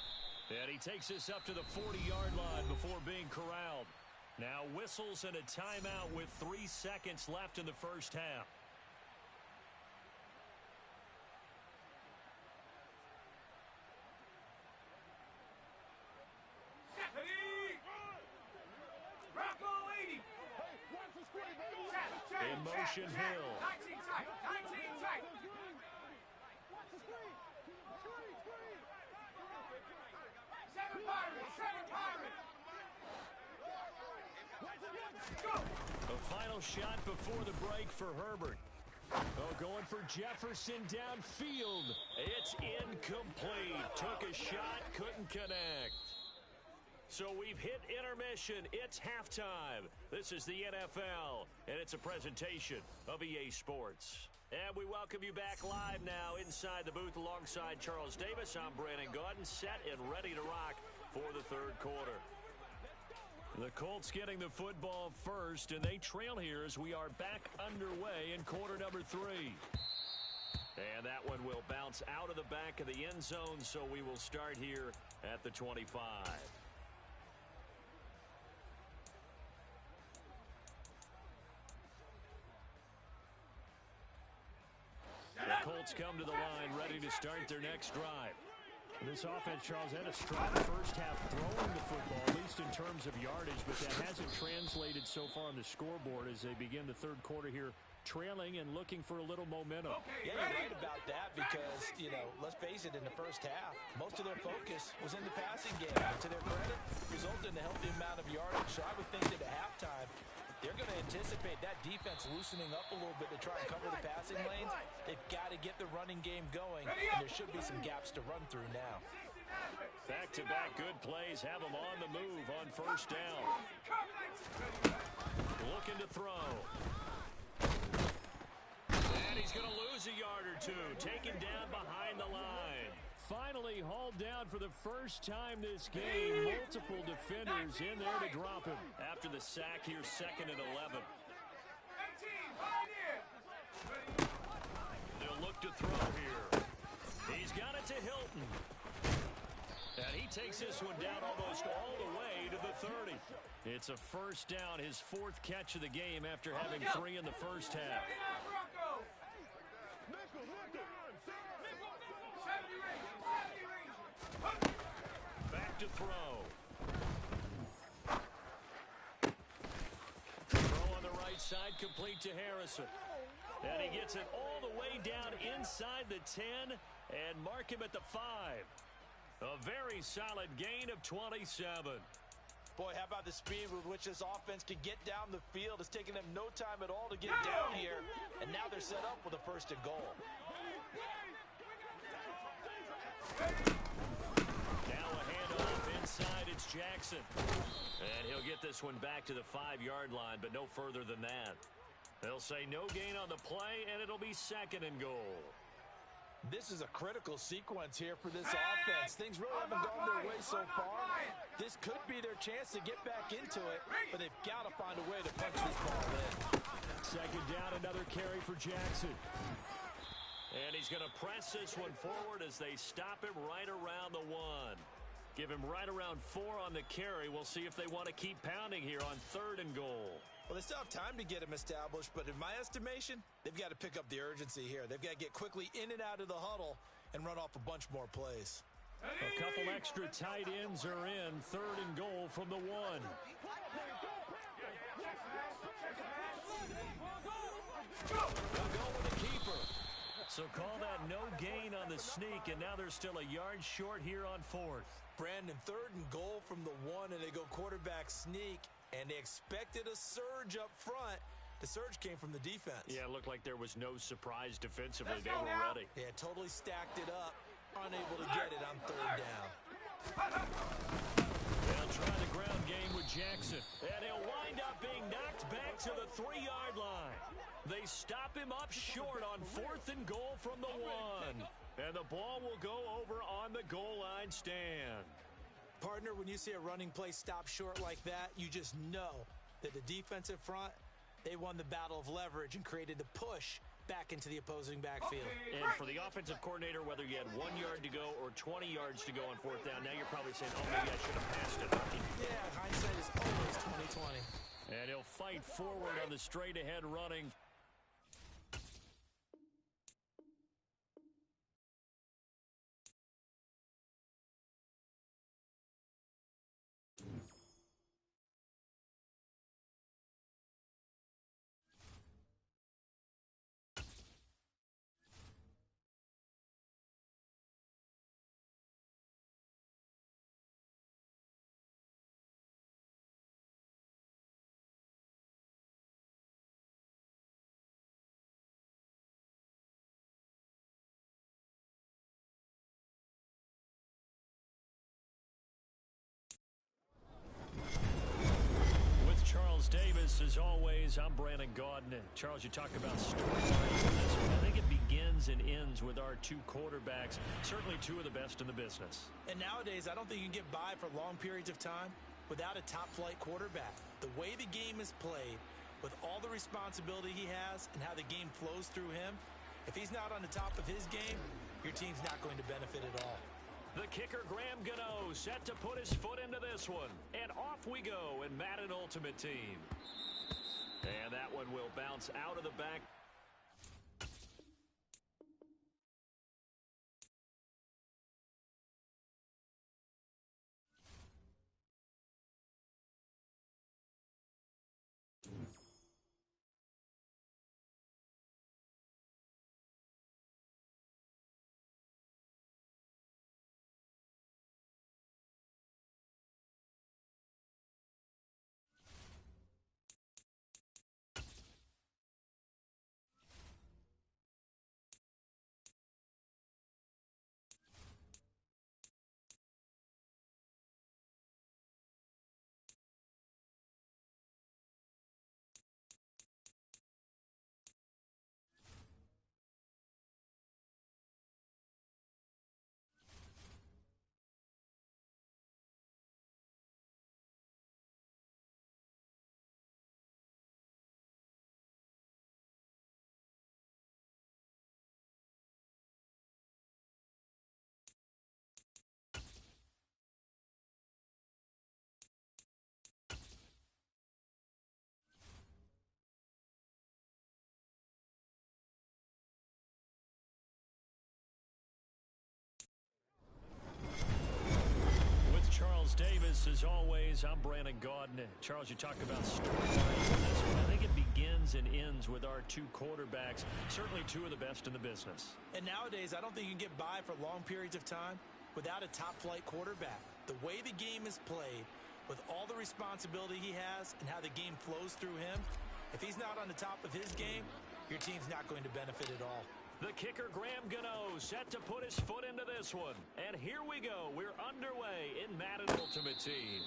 And he takes this up to the 40-yard line before being corralled. Now whistles and a timeout with 3 seconds left in the first half. In motion, Hill. 19 tight, 19 tight. 7 Pirates, 7 Pirates. Go. A final shot before the break for Herbert. Oh, going for Jefferson downfield. It's incomplete. Took a shot, couldn't connect. So we've hit intermission. It's halftime. This is the NFL, and it's a presentation of EA Sports. And we welcome you back live now inside the booth alongside Charles Davis. I'm Brandon Gaudin, set and ready to rock for the third quarter. The Colts getting the football first, and they trail here as we are back underway in quarter number 3. And that one will bounce out of the back of the end zone, so we will start here at the 25. The Colts come to the line, ready to start their next drive. This offense, Charles, had a strong first half throwing the football, at least in terms of yardage, but that hasn't translated so far on the scoreboard as they begin the third quarter here, trailing and looking for a little momentum. Yeah, you're right about that because, let's face it, in the first half, most of their focus was in the passing game. And to their credit, resulted in a healthy amount of yardage. So I would think that at halftime, they're going to anticipate that defense loosening up a little bit to try and cover the passing lanes. They've got to get the running game going, and there should be some gaps to run through now. Back-to-back good plays have them on the move on first down. Looking to throw. And he's going to lose a yard or two, taken down behind the line. Finally hauled down for the first time this game. Multiple defenders in there to drop him. After the sack here, 2nd and 11. They'll look to throw here. He's got it to Hilton. And he takes this one down almost all the way to the 30. It's a first down, his 4th catch of the game after having 3 in the first half. Back to throw. Throw on the right side, complete to Harrison. And he gets it all the way down inside the 10 and mark him at the 5. A very solid gain of 27. Boy, how about the speed with which this offense can get down the field? It's taken them no time at all to get down here, and now they're set up with a 1st and goal. Now a handoff inside, it's Jackson. And he'll get this one back to the 5-yard line, but no further than that. They'll say no gain on the play, and it'll be 2nd and goal. This is a critical sequence here for this offense. Things really haven't gone their way so far. This could be their chance to get back into it, but they've got to find a way to punch this ball in. 2nd down, another carry for Jackson. And he's going to press this one forward as they stop him right around the 1. Give him right around 4 on the carry. We'll see if they want to keep pounding here on 3rd and goal. Well, they still have time to get him established, but in my estimation, they've got to pick up the urgency here. They've got to get quickly in and out of the huddle and run off a bunch more plays. A couple extra tight ends are in. 3rd and goal from the 1. They'll go with the keeper. So call that no gain on the sneak, and now they're still a yard short here on 4th. Brandon, 3rd and goal from the 1, and they go quarterback sneak, and they expected a surge up front. The surge came from the defense. Yeah, it looked like there was no surprise defensively. They were ready. Yeah, totally stacked it up, unable to get it on 3rd down. They'll try the ground game with Jackson. And he'll wind up being knocked back to the 3-yard line. They stop him up short on 4th and goal from the 1. And the ball will go over on the goal line stand. Partner, when you see a running play stop short like that, you just know that the defensive front, they won the battle of leverage and created the push back into the opposing backfield. And for the offensive coordinator, whether you had 1 yard to go or 20 yards to go on 4th down, now you're probably saying, oh, maybe I should have passed it. Yeah, hindsight is always 20/20. And he'll fight forward on the straight-ahead running. Davis, as always, I'm Brandon Gaudin. Charles, you talked about storylines in this one. I think it begins and ends with our 2 quarterbacks, certainly 2 of the best in the business. And nowadays, I don't think you can get by for long periods of time without a top-flight quarterback. The way the game is played, with all the responsibility he has and how the game flows through him, if he's not on the top of his game, your team's not going to benefit at all. The kicker, Graham Gano, set to put his foot into this one. And off we go in Madden Ultimate Team. And that one will bounce out of the back. Sports. As always, I'm Brandon Gaudin. Charles, you talk about storylines in this one. I think it begins and ends with our two quarterbacks, certainly two of the best in the business. And nowadays, I don't think you can get by for long periods of time without a top-flight quarterback. The way the game is played, with all the responsibility he has and how the game flows through him, if he's not on the top of his game, your team's not going to benefit at all. The kicker, Graham Gano, set to put his foot into this one. And here we go. We're underway in Madden Ultimate Team.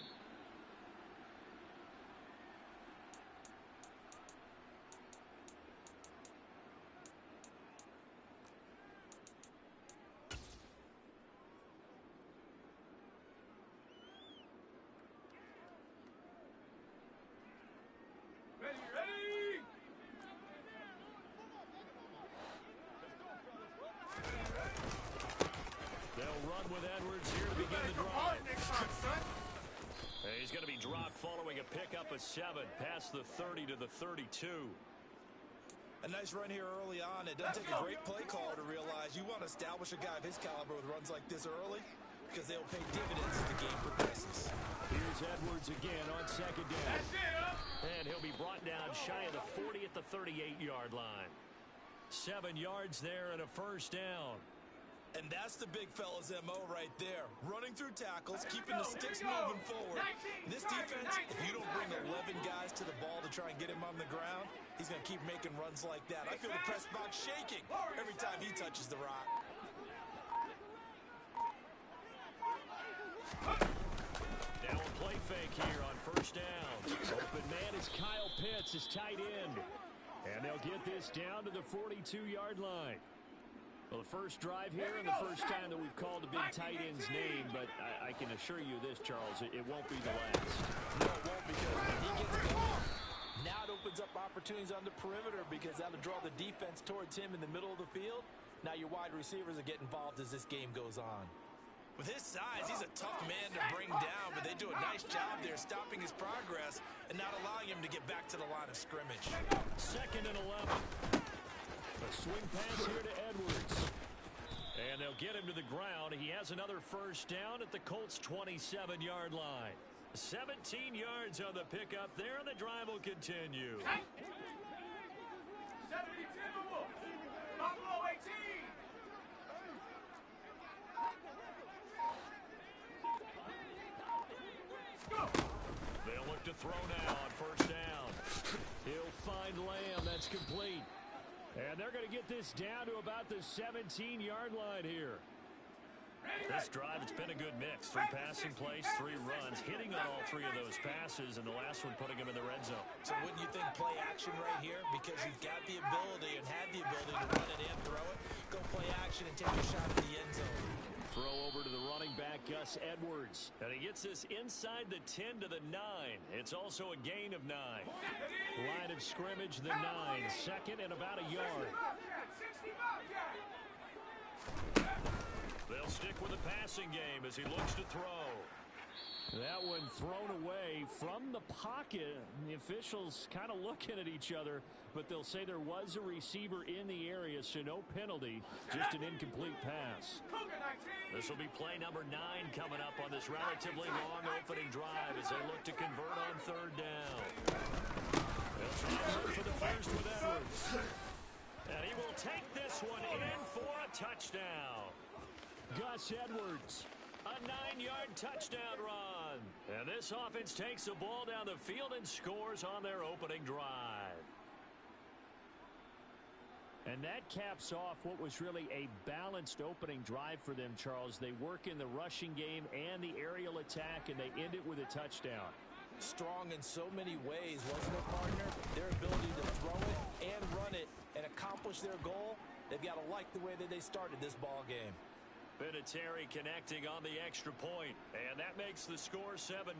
Ready, ready! They'll run with Edwards here to begin the drive. He's going to be dropped following a pickup of 7 past the 30 to the 32. A nice run here early on. It doesn't take a great play caller to realize you want to establish a guy of his caliber with runs like this early because they'll pay dividends as the game progresses. Here's Edwards again on second down. That's it, huh? And he'll be brought down shy of the 40 at the 38-yard line. 7 yards there and a first down. And that's the big fella's MO right there. Running through tackles, keeping the sticks moving forward. This defense, if you don't bring 11 guys to the ball to try and get him on the ground, he's going to keep making runs like that. I feel the press box shaking every time he touches the rock. Now a play fake here on first down. Open man is Kyle Pitts, his tight end. And they'll get this down to the 42-yard line. Well, the first drive here and the first time that we've called a big tight end's name, but I can assure you this, Charles, it won't be the last. No, it won't, because when he gets going, now it opens up opportunities on the perimeter because that'll draw the defense towards him in the middle of the field. Now your wide receivers will get involved as this game goes on. With his size, he's a tough man to bring down, but they do a nice job there stopping his progress and not allowing him to get back to the line of scrimmage. 2nd and 11. A swing pass here to Edwards. And they'll get him to the ground. He has another first down at the Colts' 27-yard line. 17 yards on the pickup there, and the drive will continue. 70 Timberwolves. Buffalo 18. Go. They'll look to throw now on first down. He'll find Lamb. That's complete. And they're going to get this down to about the 17-yard line here. This drive, it's been a good mix. 3 passing plays, 3 runs, hitting on all 3 of those passes, and the last one putting him in the red zone. So wouldn't you think play action right here? Because you've got the ability and had the ability to run it and throw it. Go play action and take a shot at the end zone. Throw over to the running back, Gus Edwards. And he gets this inside the 10 to the 9. It's also a gain of 9. Line of scrimmage, the 9. 2nd and about a yard. 60 Bobcat. They'll stick with the passing game as he looks to throw. That one thrown away from the pocket. The officials kind of looking at each other, but they'll say there was a receiver in the area, so no penalty, just an incomplete pass. This will be play number 9 coming up on this relatively long opening drive as they look to convert on 3rd down. They'll try and run for the first with Edwards. And he will take this one in for a touchdown. Gus Edwards, a 9-yard touchdown run. And this offense takes the ball down the field and scores on their opening drive. And that caps off what was really a balanced opening drive for them, Charles. They work in the rushing game and the aerial attack, and they end it with a touchdown. Strong in so many ways, wasn't it, partner? Their ability to throw it and run it and accomplish their goal, they've got to like the way that they started this ball game. Vinatieri connecting on the extra point, and that makes the score 7-0.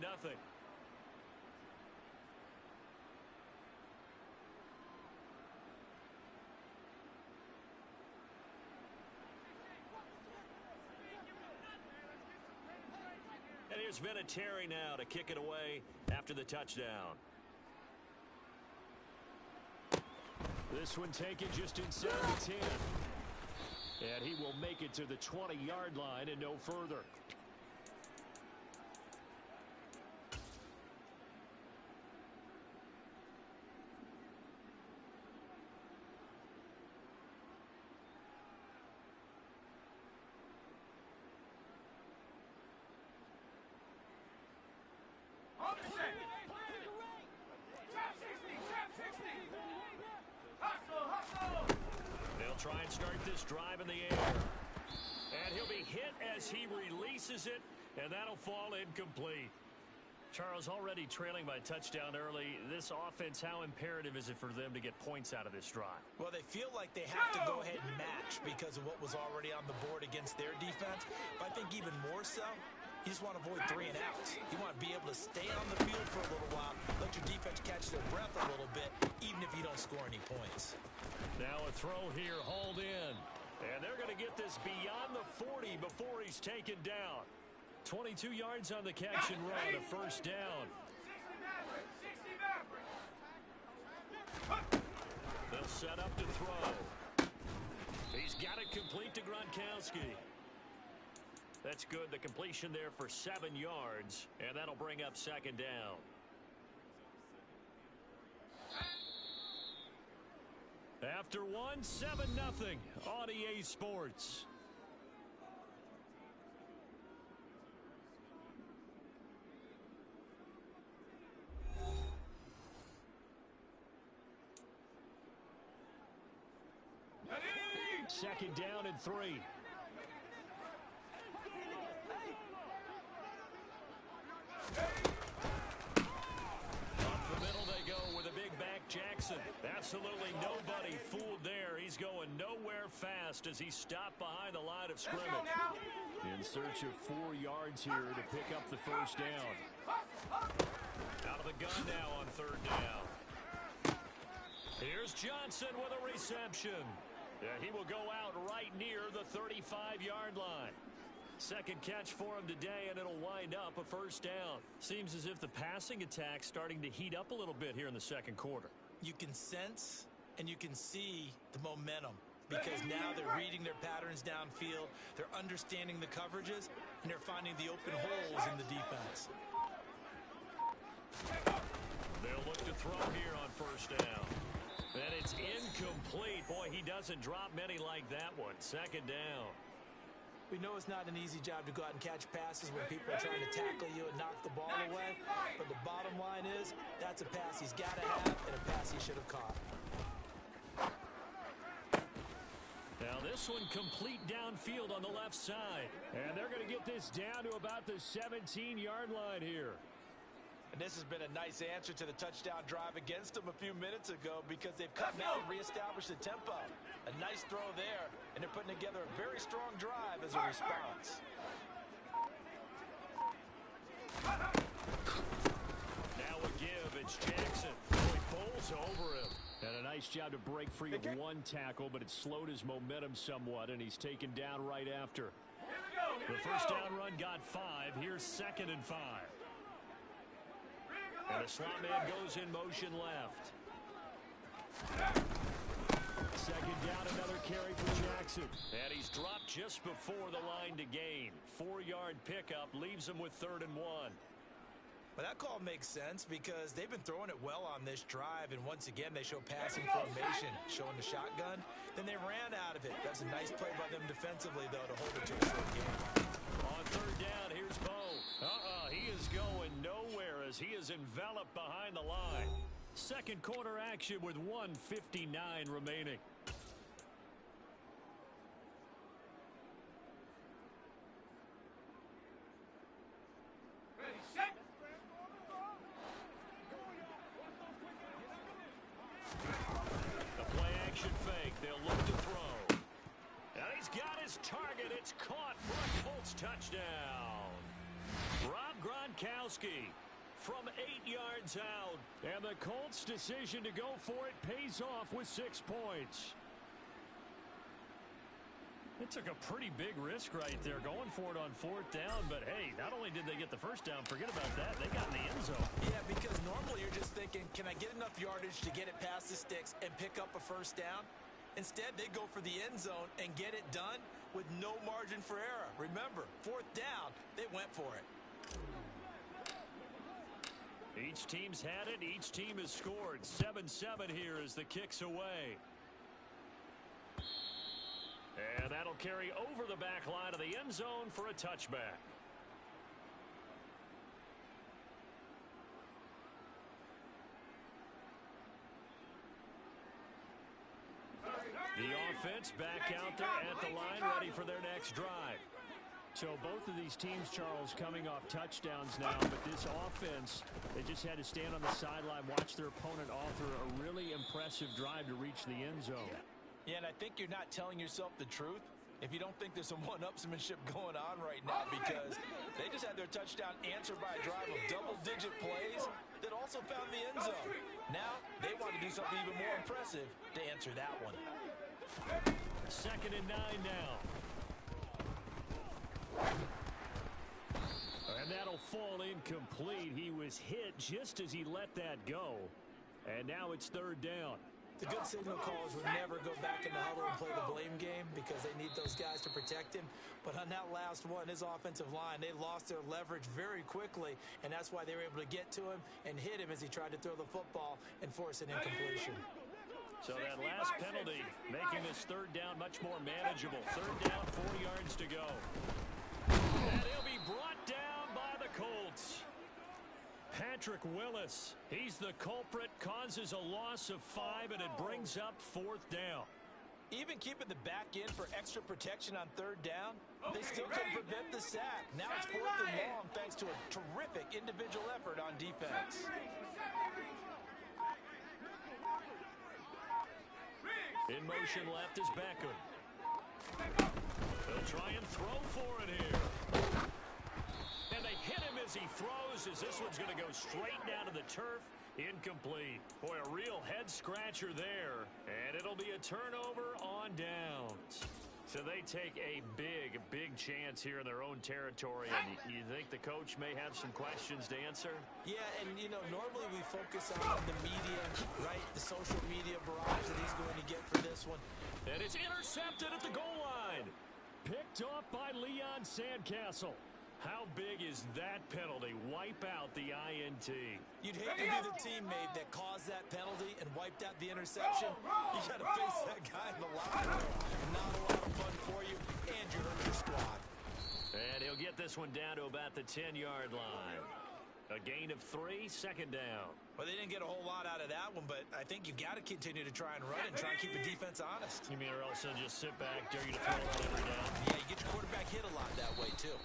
And here's Vinatieri now to kick it away after the touchdown. This one taken just inside the 10. And he will make it to the 20-yard line and no further. They'll try and start this drive in the air. And he'll be hit as he releases it, and that'll fall incomplete. Charles, already trailing by a touchdown early. This offense, how imperative is it for them to get points out of this drive? Well, they feel like they have to go ahead and match because of what was already on the board against their defense. But I think even more so, you just want to avoid 3 and outs. You want to be able to stay on the field for a little while, let your defense catch their breath a little bit, even if you don't score any points. Now a throw here, hauled in. And they're going to get this beyond the 40 before he's taken down. 22 yards on the catch and run, a first down. 60 Mavericks. They'll set up to throw. He's got it complete to Gronkowski. That's good. The completion there for 7 yards, and that'll bring up second down. After one, 7-0 on EA Sports. Second down and 3. Up the middle they go with a big back Jackson. Absolutely nobody fooled there. He's going nowhere fast as he stopped behind the line of scrimmage. In search of 4 yards here to pick up the first down. Out of the gun now on third down. Here's Johnson with a reception. He will go out right near the 35-yard line. Second catch for him today, and it'll wind up a first down. Seems as if the passing attack's starting to heat up a little bit here in the second quarter. You can sense and you can see the momentum because now they're reading their patterns downfield, they're understanding the coverages, and they're finding the open holes in the defense. They'll look to throw here on first down. And it's incomplete. Boy, he doesn't drop many like that one. Second down. We know it's not an easy job to go out and catch passes when people are trying to tackle you and knock the ball away. But the bottom line is, that's a pass he's got to have and a pass he should have caught. Now this one complete downfield on the left side. And they're going to get this down to about the 17-yard line here. And this has been a nice answer to the touchdown drive against them a few minutes ago because they've come out and reestablished the tempo. A nice throw there, and they're putting together a very strong drive as a response. Now a give, it's Jackson. He bowls over him. And a nice job to break free of one tackle, but it slowed his momentum somewhat, and he's taken down right after. The first down run got 5. Here's 2nd and 5. And the slot man goes in motion left. Second down, another carry for Jackson. And he's dropped just before the line to gain. 4-yard pickup leaves him with 3rd and 1. Well, that call makes sense because they've been throwing it well on this drive, and once again they show passing formation, showing the shotgun. Then they ran out of it. That's a nice play by them defensively, though, to hold it to a short game. On third down, here's Bo. He is going nowhere as he is enveloped behind the line. Second quarter action with 1:59 remaining. Ready, set. The play action fake. They'll look to throw. And he's got his target. It's caught for a Colts touchdown. Rob Gronkowski from 8 yards out. And the Colts' decision to go for it pays off with 6 points. It took a pretty big risk right there going for it on 4th down. But, hey, not only did they get the first down, forget about that, they got in the end zone. Yeah, because normally you're just thinking, can I get enough yardage to get it past the sticks and pick up a first down? Instead, they go for the end zone and get it done with no margin for error. Remember, 4th down, they went for it. Each team's had it. Each team has scored. 7-7 here as the kick's away. And that'll carry over the back line of the end zone for a touchback. The offense back out there at the line, ready for their next drive. So both of these teams, Charles, coming off touchdowns now, but this offense, they just had to stand on the sideline, watch their opponent author a really impressive drive to reach the end zone. Yeah, and I think you're not telling yourself the truth if you don't think there's some one-upsmanship going on right now, because they just had their touchdown answered by a drive of double-digit plays that also found the end zone. Now, they want to do something even more impressive to answer that one. 2nd and 9 now. And that'll fall incomplete. He was hit just as he let that go. And now it's 3rd down. The good signal callers would never go back in the huddle and play the blame game because they need those guys to protect him. But on that last one, his offensive line, they lost their leverage very quickly, and that's why they were able to get to him and hit him as he tried to throw the football and force an incompletion. So that last penalty making this 3rd down much more manageable. 3rd down, 4 yards to go. And he'll be brought down by the Colts. Patrick Willis, he's the culprit, causes a loss of 5, and it brings up 4th down. Even keeping the back in for extra protection on 3rd down, they still couldn't prevent the sack. Now it's 4th and long thanks to a terrific individual effort on defense. In motion left is Beckham. They'll try and throw for it here. And they hit him as he throws, as this one's going to go straight down to the turf. Incomplete. Boy, a real head-scratcher there. And it'll be a turnover on downs. So they take a big chance here in their own territory. And you think the coach may have some questions to answer? Yeah, and, you know, normally we focus on the media, right? The social media barrage that he's going to get for this one. And it's intercepted at the goal line. Picked off by Leon Sandcastle. How big is that penalty? Wipe out the INT. You'd hate to be the teammate that caused that penalty and wiped out the interception. You got to face that guy in the locker room. Not a lot of fun for you, and you hurt your squad. And he'll get this one down to about the 10-yard line. A gain of 3, 2nd down. Well, they didn't get a whole lot out of that one, but I think you've got to continue to try and run and try and keep the defense honest. You mean or else they'll just sit back, dare you to throw it every down? Yeah, you get your quarterback hit a lot that way, too.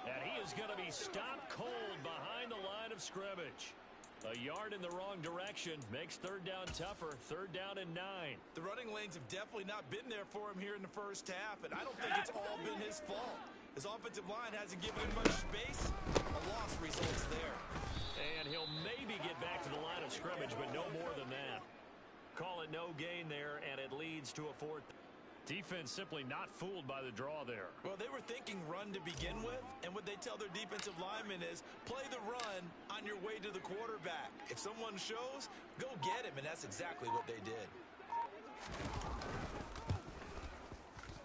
And he is going to be stopped cold behind the line of scrimmage. A yard in the wrong direction makes 3rd down tougher. 3rd down and 9. The running lanes have definitely not been there for him here in the first half, and I don't think it's all been his fault. His offensive line hasn't given him much space. A loss results there. And he'll maybe get back to the line of scrimmage, but no more than that. Call it no gain there, and it leads to a 4th. Defense simply not fooled by the draw there. Well, they were thinking run to begin with, and what they tell their defensive linemen is play the run on your way to the quarterback. If someone shows, go get him, and that's exactly what they did.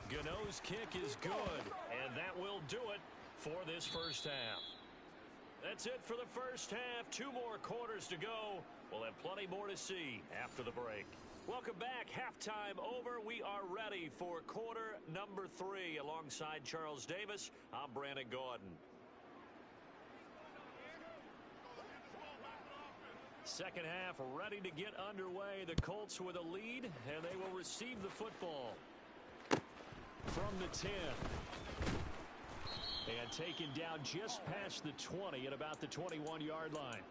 Gano's kick is good, and that will do it for this first half. That's it for the first half. 2 more quarters to go. We'll have plenty more to see after the break. Welcome back. Halftime over. We are ready for quarter number 3. Alongside Charles Davis, I'm Brandon Gaudin. Second half ready to get underway. The Colts with a lead, and they will receive the football from the 10. And taken down just past the 20 at about the 21-yard line.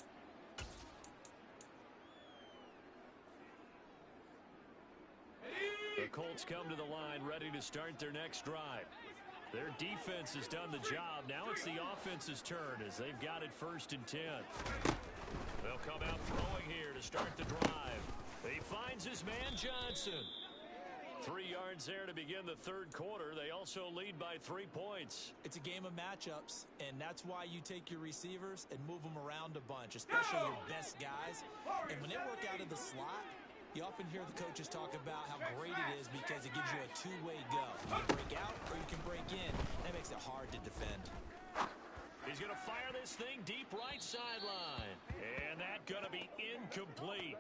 The Colts come to the line ready to start their next drive. Their defense has done the job. Now it's the offense's turn as they've got it 1st and 10. They'll come out throwing here to start the drive. He finds his man Johnson. 3 yards there to begin the 3rd quarter. They also lead by 3 points. It's a game of matchups, and that's why you take your receivers and move them around a bunch, especially your best guys. And when they work out of the slot, you often hear the coaches talk about how great it is because it gives you a 2-way go. You can break out or you can break in. That makes it hard to defend. He's going to fire this thing deep right sideline. And that's going to be incomplete.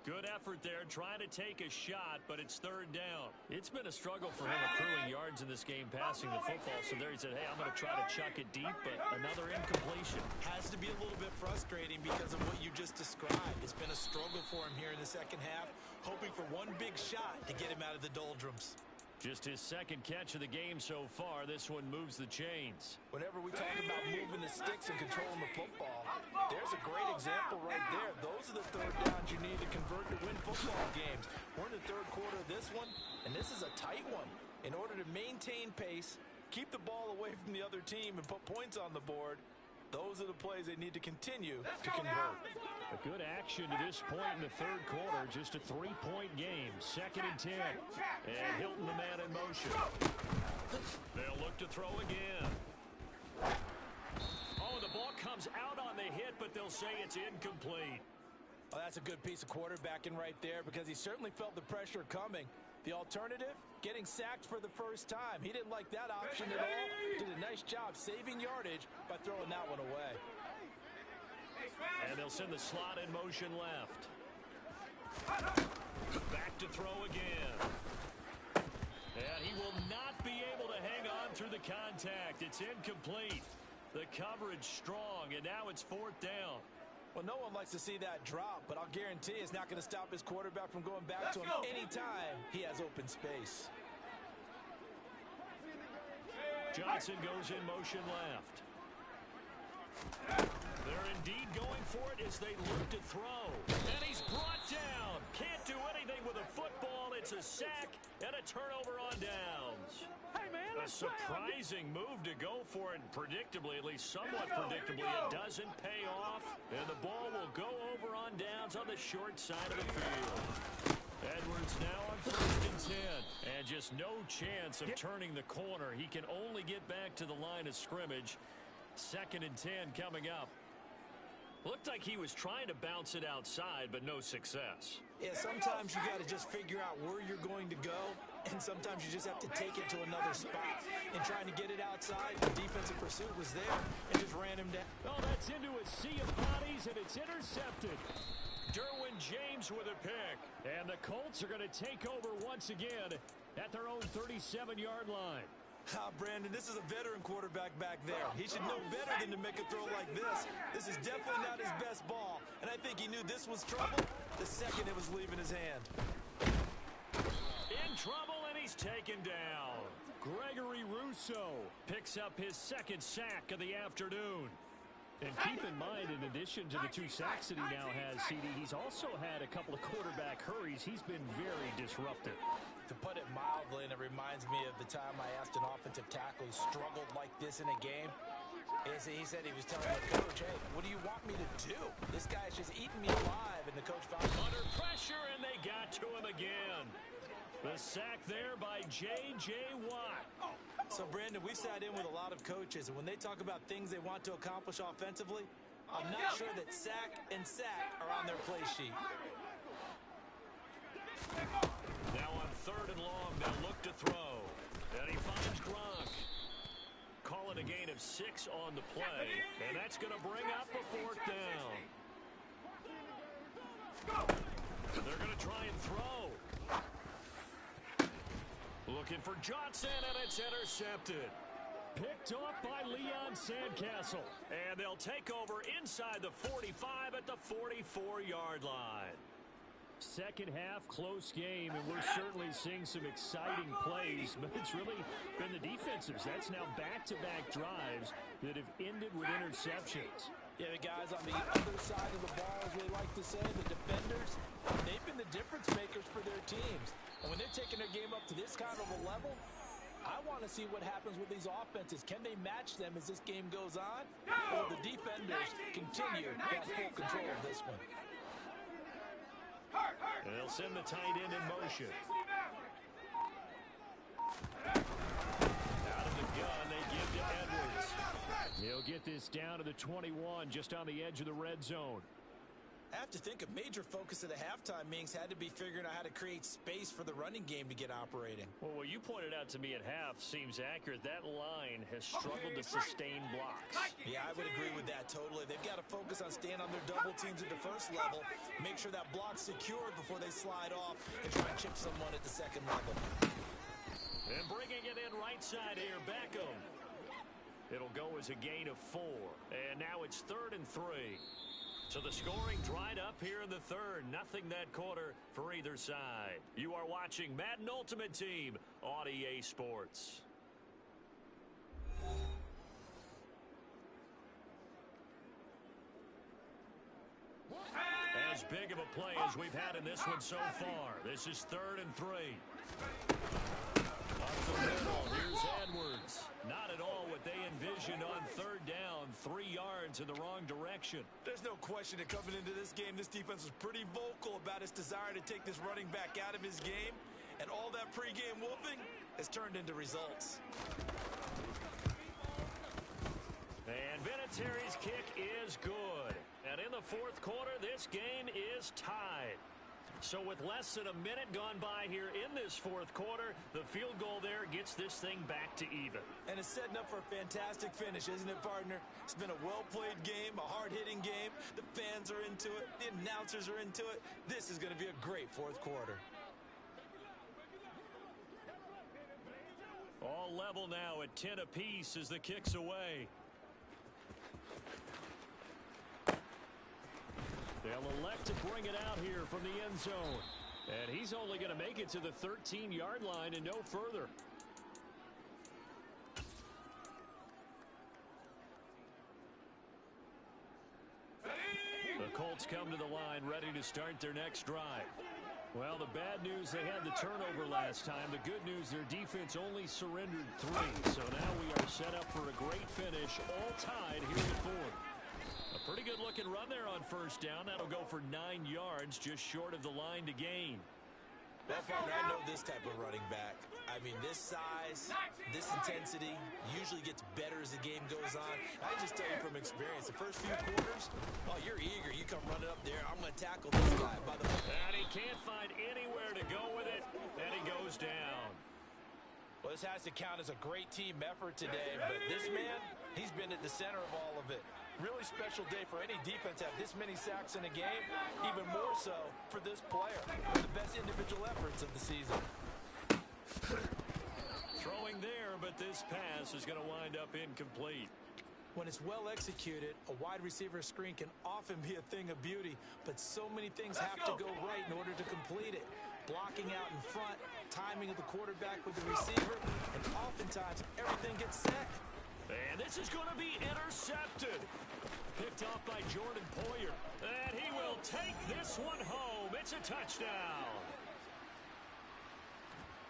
Good effort there, trying to take a shot, but it's third down. It's been a struggle for him accruing yards in this game passing the football, so there he said, hey, I'm going to try to chuck it deep, but another incompletion. Has to be a little bit frustrating because of what you just described. It's been a struggle for him here in the second half, hoping for one big shot to get him out of the doldrums. Just his second catch of the game so far. This one moves the chains. Whenever we talk about moving the sticks and controlling the football, there's a great example right there. Those are the third downs you need to convert to win football games. We're in the third quarter of this one, and this is a tight one. In order to maintain pace, keep the ball away from the other team, and put points on the board, those are the plays they need to continue to convert. A good action to this point in the third quarter. Just a 3-point game. 2nd and 10. And Hilton, the man in motion. They'll look to throw again. Oh, the ball comes out on the hit, but they'll say it's incomplete. Oh, that's a good piece of quarterbacking right there because he certainly felt the pressure coming. The alternative, getting sacked for the first time. He didn't like that option at all. Did a nice job saving yardage by throwing that one away. And they'll send the slot in motion left. Back to throw again. And he will not be able to hang on through the contact. It's incomplete. The coverage strong, and now it's 4th down. Well, no one likes to see that drop, but I'll guarantee it's not going to stop his quarterback from going back to him anytime he has open space. Johnson goes in motion left. They're indeed going for it as they look to throw. And he's brought down. Can't do anything with a football. It's a sack and a turnover on downs. Hey, man, A surprising move to go for it, and predictably, at least somewhat predictably, it doesn't pay off. And the ball will go over on downs on the short side of the field. Edwards now on 1st and 10. And just no chance of turning the corner. He can only get back to the line of scrimmage. 2nd and 10 coming up. Looked like he was trying to bounce it outside, but no success. Yeah, sometimes you got to just figure out where you're going to go, and sometimes you just have to take it to another spot. And trying to get it outside, the defensive pursuit was there and just ran him down. Oh, that's into a sea of bodies, and it's intercepted. Derwin James with a pick. And the Colts are going to take over once again at their own 37-yard line. Brandon, this is a veteran quarterback back there. He should know better than to make a throw like this. This is definitely not his best ball, and I think he knew this was trouble the second it was leaving his hand. In trouble, and he's taken down. Gregory Rousseau picks up his 2nd sack of the afternoon. And keep in mind, in addition to the 2 sacks that he now has, CD, he's also had a couple of quarterback hurries. He's been very disruptive. To put it mildly, and it reminds me of the time I asked an offensive tackle who struggled like this in a game. He said he was telling the coach, hey, what do you want me to do? This guy's just eating me alive. And the coach found under pressure, and they got to him again. The sack there by J.J. Watt. So, Brandon, we've sat in with a lot of coaches, and when they talk about things they want to accomplish offensively, I'm not sure that sack and sack are on their play sheet. Now on 3rd and long, they'll look to throw. And he finds Gronk. Call it a gain of 6 on the play, and that's going to bring up a 4th down. They're going to try and throw. Looking for Johnson, and it's intercepted. Picked off by Leon Sandcastle. And they'll take over inside the 45 at the 44-yard line. Second half, close game, and we're certainly seeing some exciting plays, but it's really been the defensives. That's now back-to-back drives that have ended with interceptions. Yeah, the guys on the other side of the ball, as we like to say, the defenders, they've been the difference makers for their teams. And when they're taking their game up to this kind of a level, I want to see what happens with these offenses. Can they match them as this game goes on? Or the defenders continue to have full control of this one? And they'll send the tight end in motion. Out of the gun, they give to Edwards. He'll get this down to the 21, just on the edge of the red zone. That's have to think a major focus of the halftime meetings had to be figuring out how to create space for the running game to get operating. Well, what you pointed out to me at half seems accurate. That line has struggled to sustain blocks. Yeah, I would agree with that totally. They've got to focus on staying on their double teams at the first level, make sure that block's secured before they slide off and try and chip someone at the second level. And bringing it in right side here, Beckham. It'll go as a gain of 4. And now it's 3rd and 3. So the scoring dried up here in the third. Nothing that quarter for either side. You are watching Madden Ultimate Team on EA Sports. As big of a play as we've had in this one so far. This is 3rd and 3. Up the middle, here's Edwards. Not at all what they envisioned on 3rd down. 3 yards in the wrong direction. There's no question that coming into this game, this defense was pretty vocal about its desire to take this running back out of his game. And all that pregame wolfing has turned into results. And Vinatieri's kick is good. And in the 4th quarter, this game is tied. So with less than a minute gone by here in this 4th quarter, the field goal there gets this thing back to even. And it's setting up for a fantastic finish, isn't it, partner? It's been a well-played game, a hard-hitting game. The fans are into it. The announcers are into it. This is going to be a great 4th quarter. All level now at 10 apiece as the kick's away. They'll elect to bring it out here from the end zone. And he's only going to make it to the 13-yard line and no further. The Colts come to the line ready to start their next drive. Well, the bad news, they had the turnover last time. The good news, their defense only surrendered 3. So now we are set up for a great finish, all tied here in the 4th. A pretty good-looking run there on 1st down. That'll go for 9 yards, just short of the line to gain. Well, partner, I know this type of running back. I mean, this size, this intensity usually gets better as the game goes on. I just tell you from experience, the first few quarters, oh, you're eager. You come running up there. I'm going to tackle this guy by the way. And he can't find anywhere to go with it, and he goes down. Well, this has to count as a great team effort today, but this man, he's been at the center of all of it. Really special day for any defense to have this many sacks in a game, even more so for this player. One of the best individual efforts of the season. Throwing there, but this pass is going to wind up incomplete. When it's well executed, a wide receiver screen can often be a thing of beauty, but so many things have to go right in order to complete it. Blocking out in front, timing of the quarterback with the receiver, and oftentimes everything gets set. And this is going to be intercepted. Picked off by Jordan Poyer. And he will take this one home. It's a touchdown.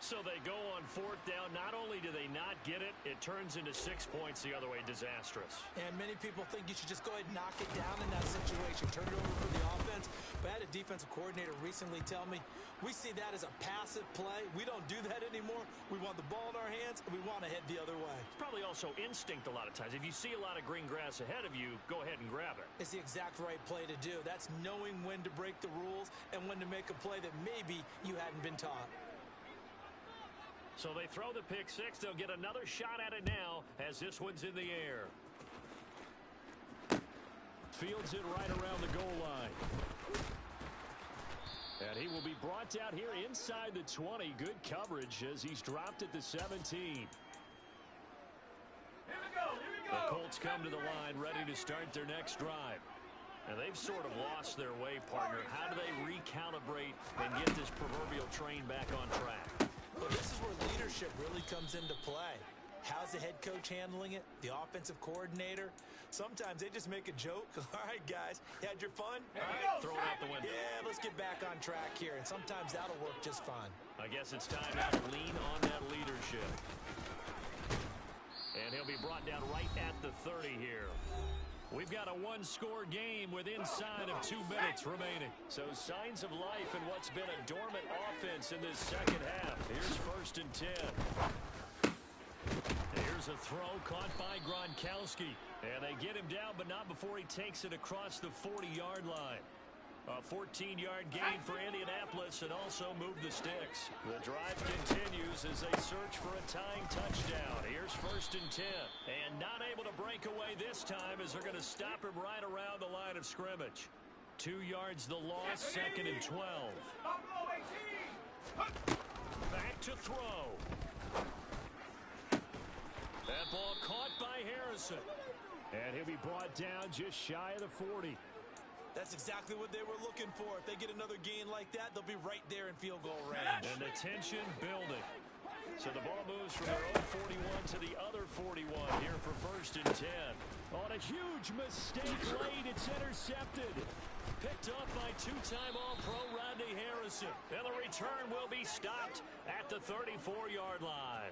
So they go on 4th down. Not only do they not get it, it turns into 6 points the other way. Disastrous. And many people think you should just go ahead and knock it down in that situation. Turn it over for the offense. But I had a defensive coordinator recently tell me, we see that as a passive play. We don't do that anymore. We want the ball in our hands, and we want to head the other way. It's probably also instinct a lot of times. If you see a lot of green grass ahead of you, go ahead and grab it. It's the exact right play to do. That's knowing when to break the rules and when to make a play that maybe you hadn't been taught. So they throw the pick 6. They'll get another shot at it now as this one's in the air. Fields it right around the goal line. And he will be brought down here inside the 20. Good coverage as he's dropped at the 17. Here we go. The Colts come to the line ready to start their next drive. And they've sort of lost their way, partner. How do they recalibrate and get this proverbial train back on track? Well, this is where leadership really comes into play. How's the head coach handling it? The offensive coordinator? Sometimes they just make a joke. All right, guys, you had your fun? All right, throw it out the window. Yeah, let's get back on track here. And sometimes that'll work just fine. I guess it's time now to lean on that leadership. And he'll be brought down right at the 30 here. We've got a one-score game with inside of 2 minutes remaining. So signs of life in what's been a dormant offense in this second half. Here's 1st and 10. Here's a throw caught by Gronkowski. And they get him down, but not before he takes it across the 40-yard line. A 14-yard gain for Indianapolis and also moved the sticks. The drive continues as they search for a tying touchdown. Here's 1st and 10. And not able to break away this time as they're going to stop him right around the line of scrimmage. 2 yards the loss, 2nd and 12. Back to throw. That ball caught by Harrison. And he'll be brought down just shy of the 40. That's exactly what they were looking for. If they get another gain like that, they'll be right there in field goal range. And the tension building. So the ball moves from their own 41 to the other 41 here for 1st and 10. On a huge mistake late, it's intercepted. Picked off by 2-time All-Pro Rodney Harrison. And the return will be stopped at the 34-yard line.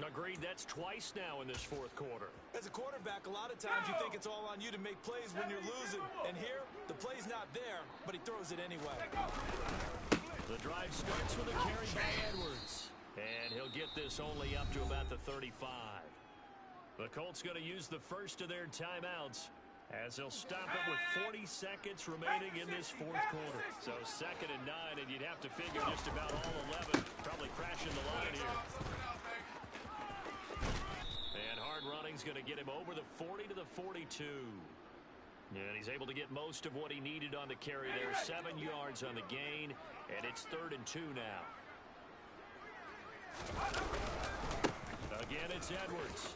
Agreed, that's twice now in this 4th quarter. As a quarterback, a lot of times you think it's all on you to make plays when you're losing. And here, the play's not there, but he throws it anyway. The drive starts with a carry by Edwards. And he'll get this only up to about the 35. The Colts going to use the first of their timeouts as they'll stop it with 40 seconds remaining in this 4th quarter. So 2nd and 9, and you'd have to figure just about all 11 probably crashing the line here. And hard running's going to get him over the 40 to the 42. And he's able to get most of what he needed on the carry there. 7 yards on the gain, and it's 3rd and 2 now. Again, it's Edwards.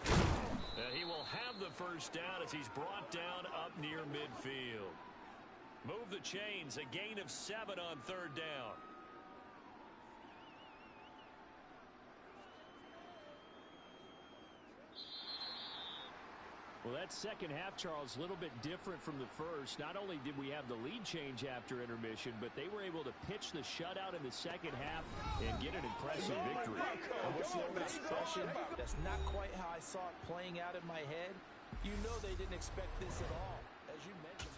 And he will have the first down as he's brought down up near midfield. Move the chains, a gain of 7 on 3rd down. Well, that second half, Charles, a little bit different from the first. Not only did we have the lead change after intermission, but they were able to pitch the shutout in the second half and get an impressive victory. And what's the old expression? That's not quite how I saw it playing out in my head. You know they didn't expect this at all. As you mentioned.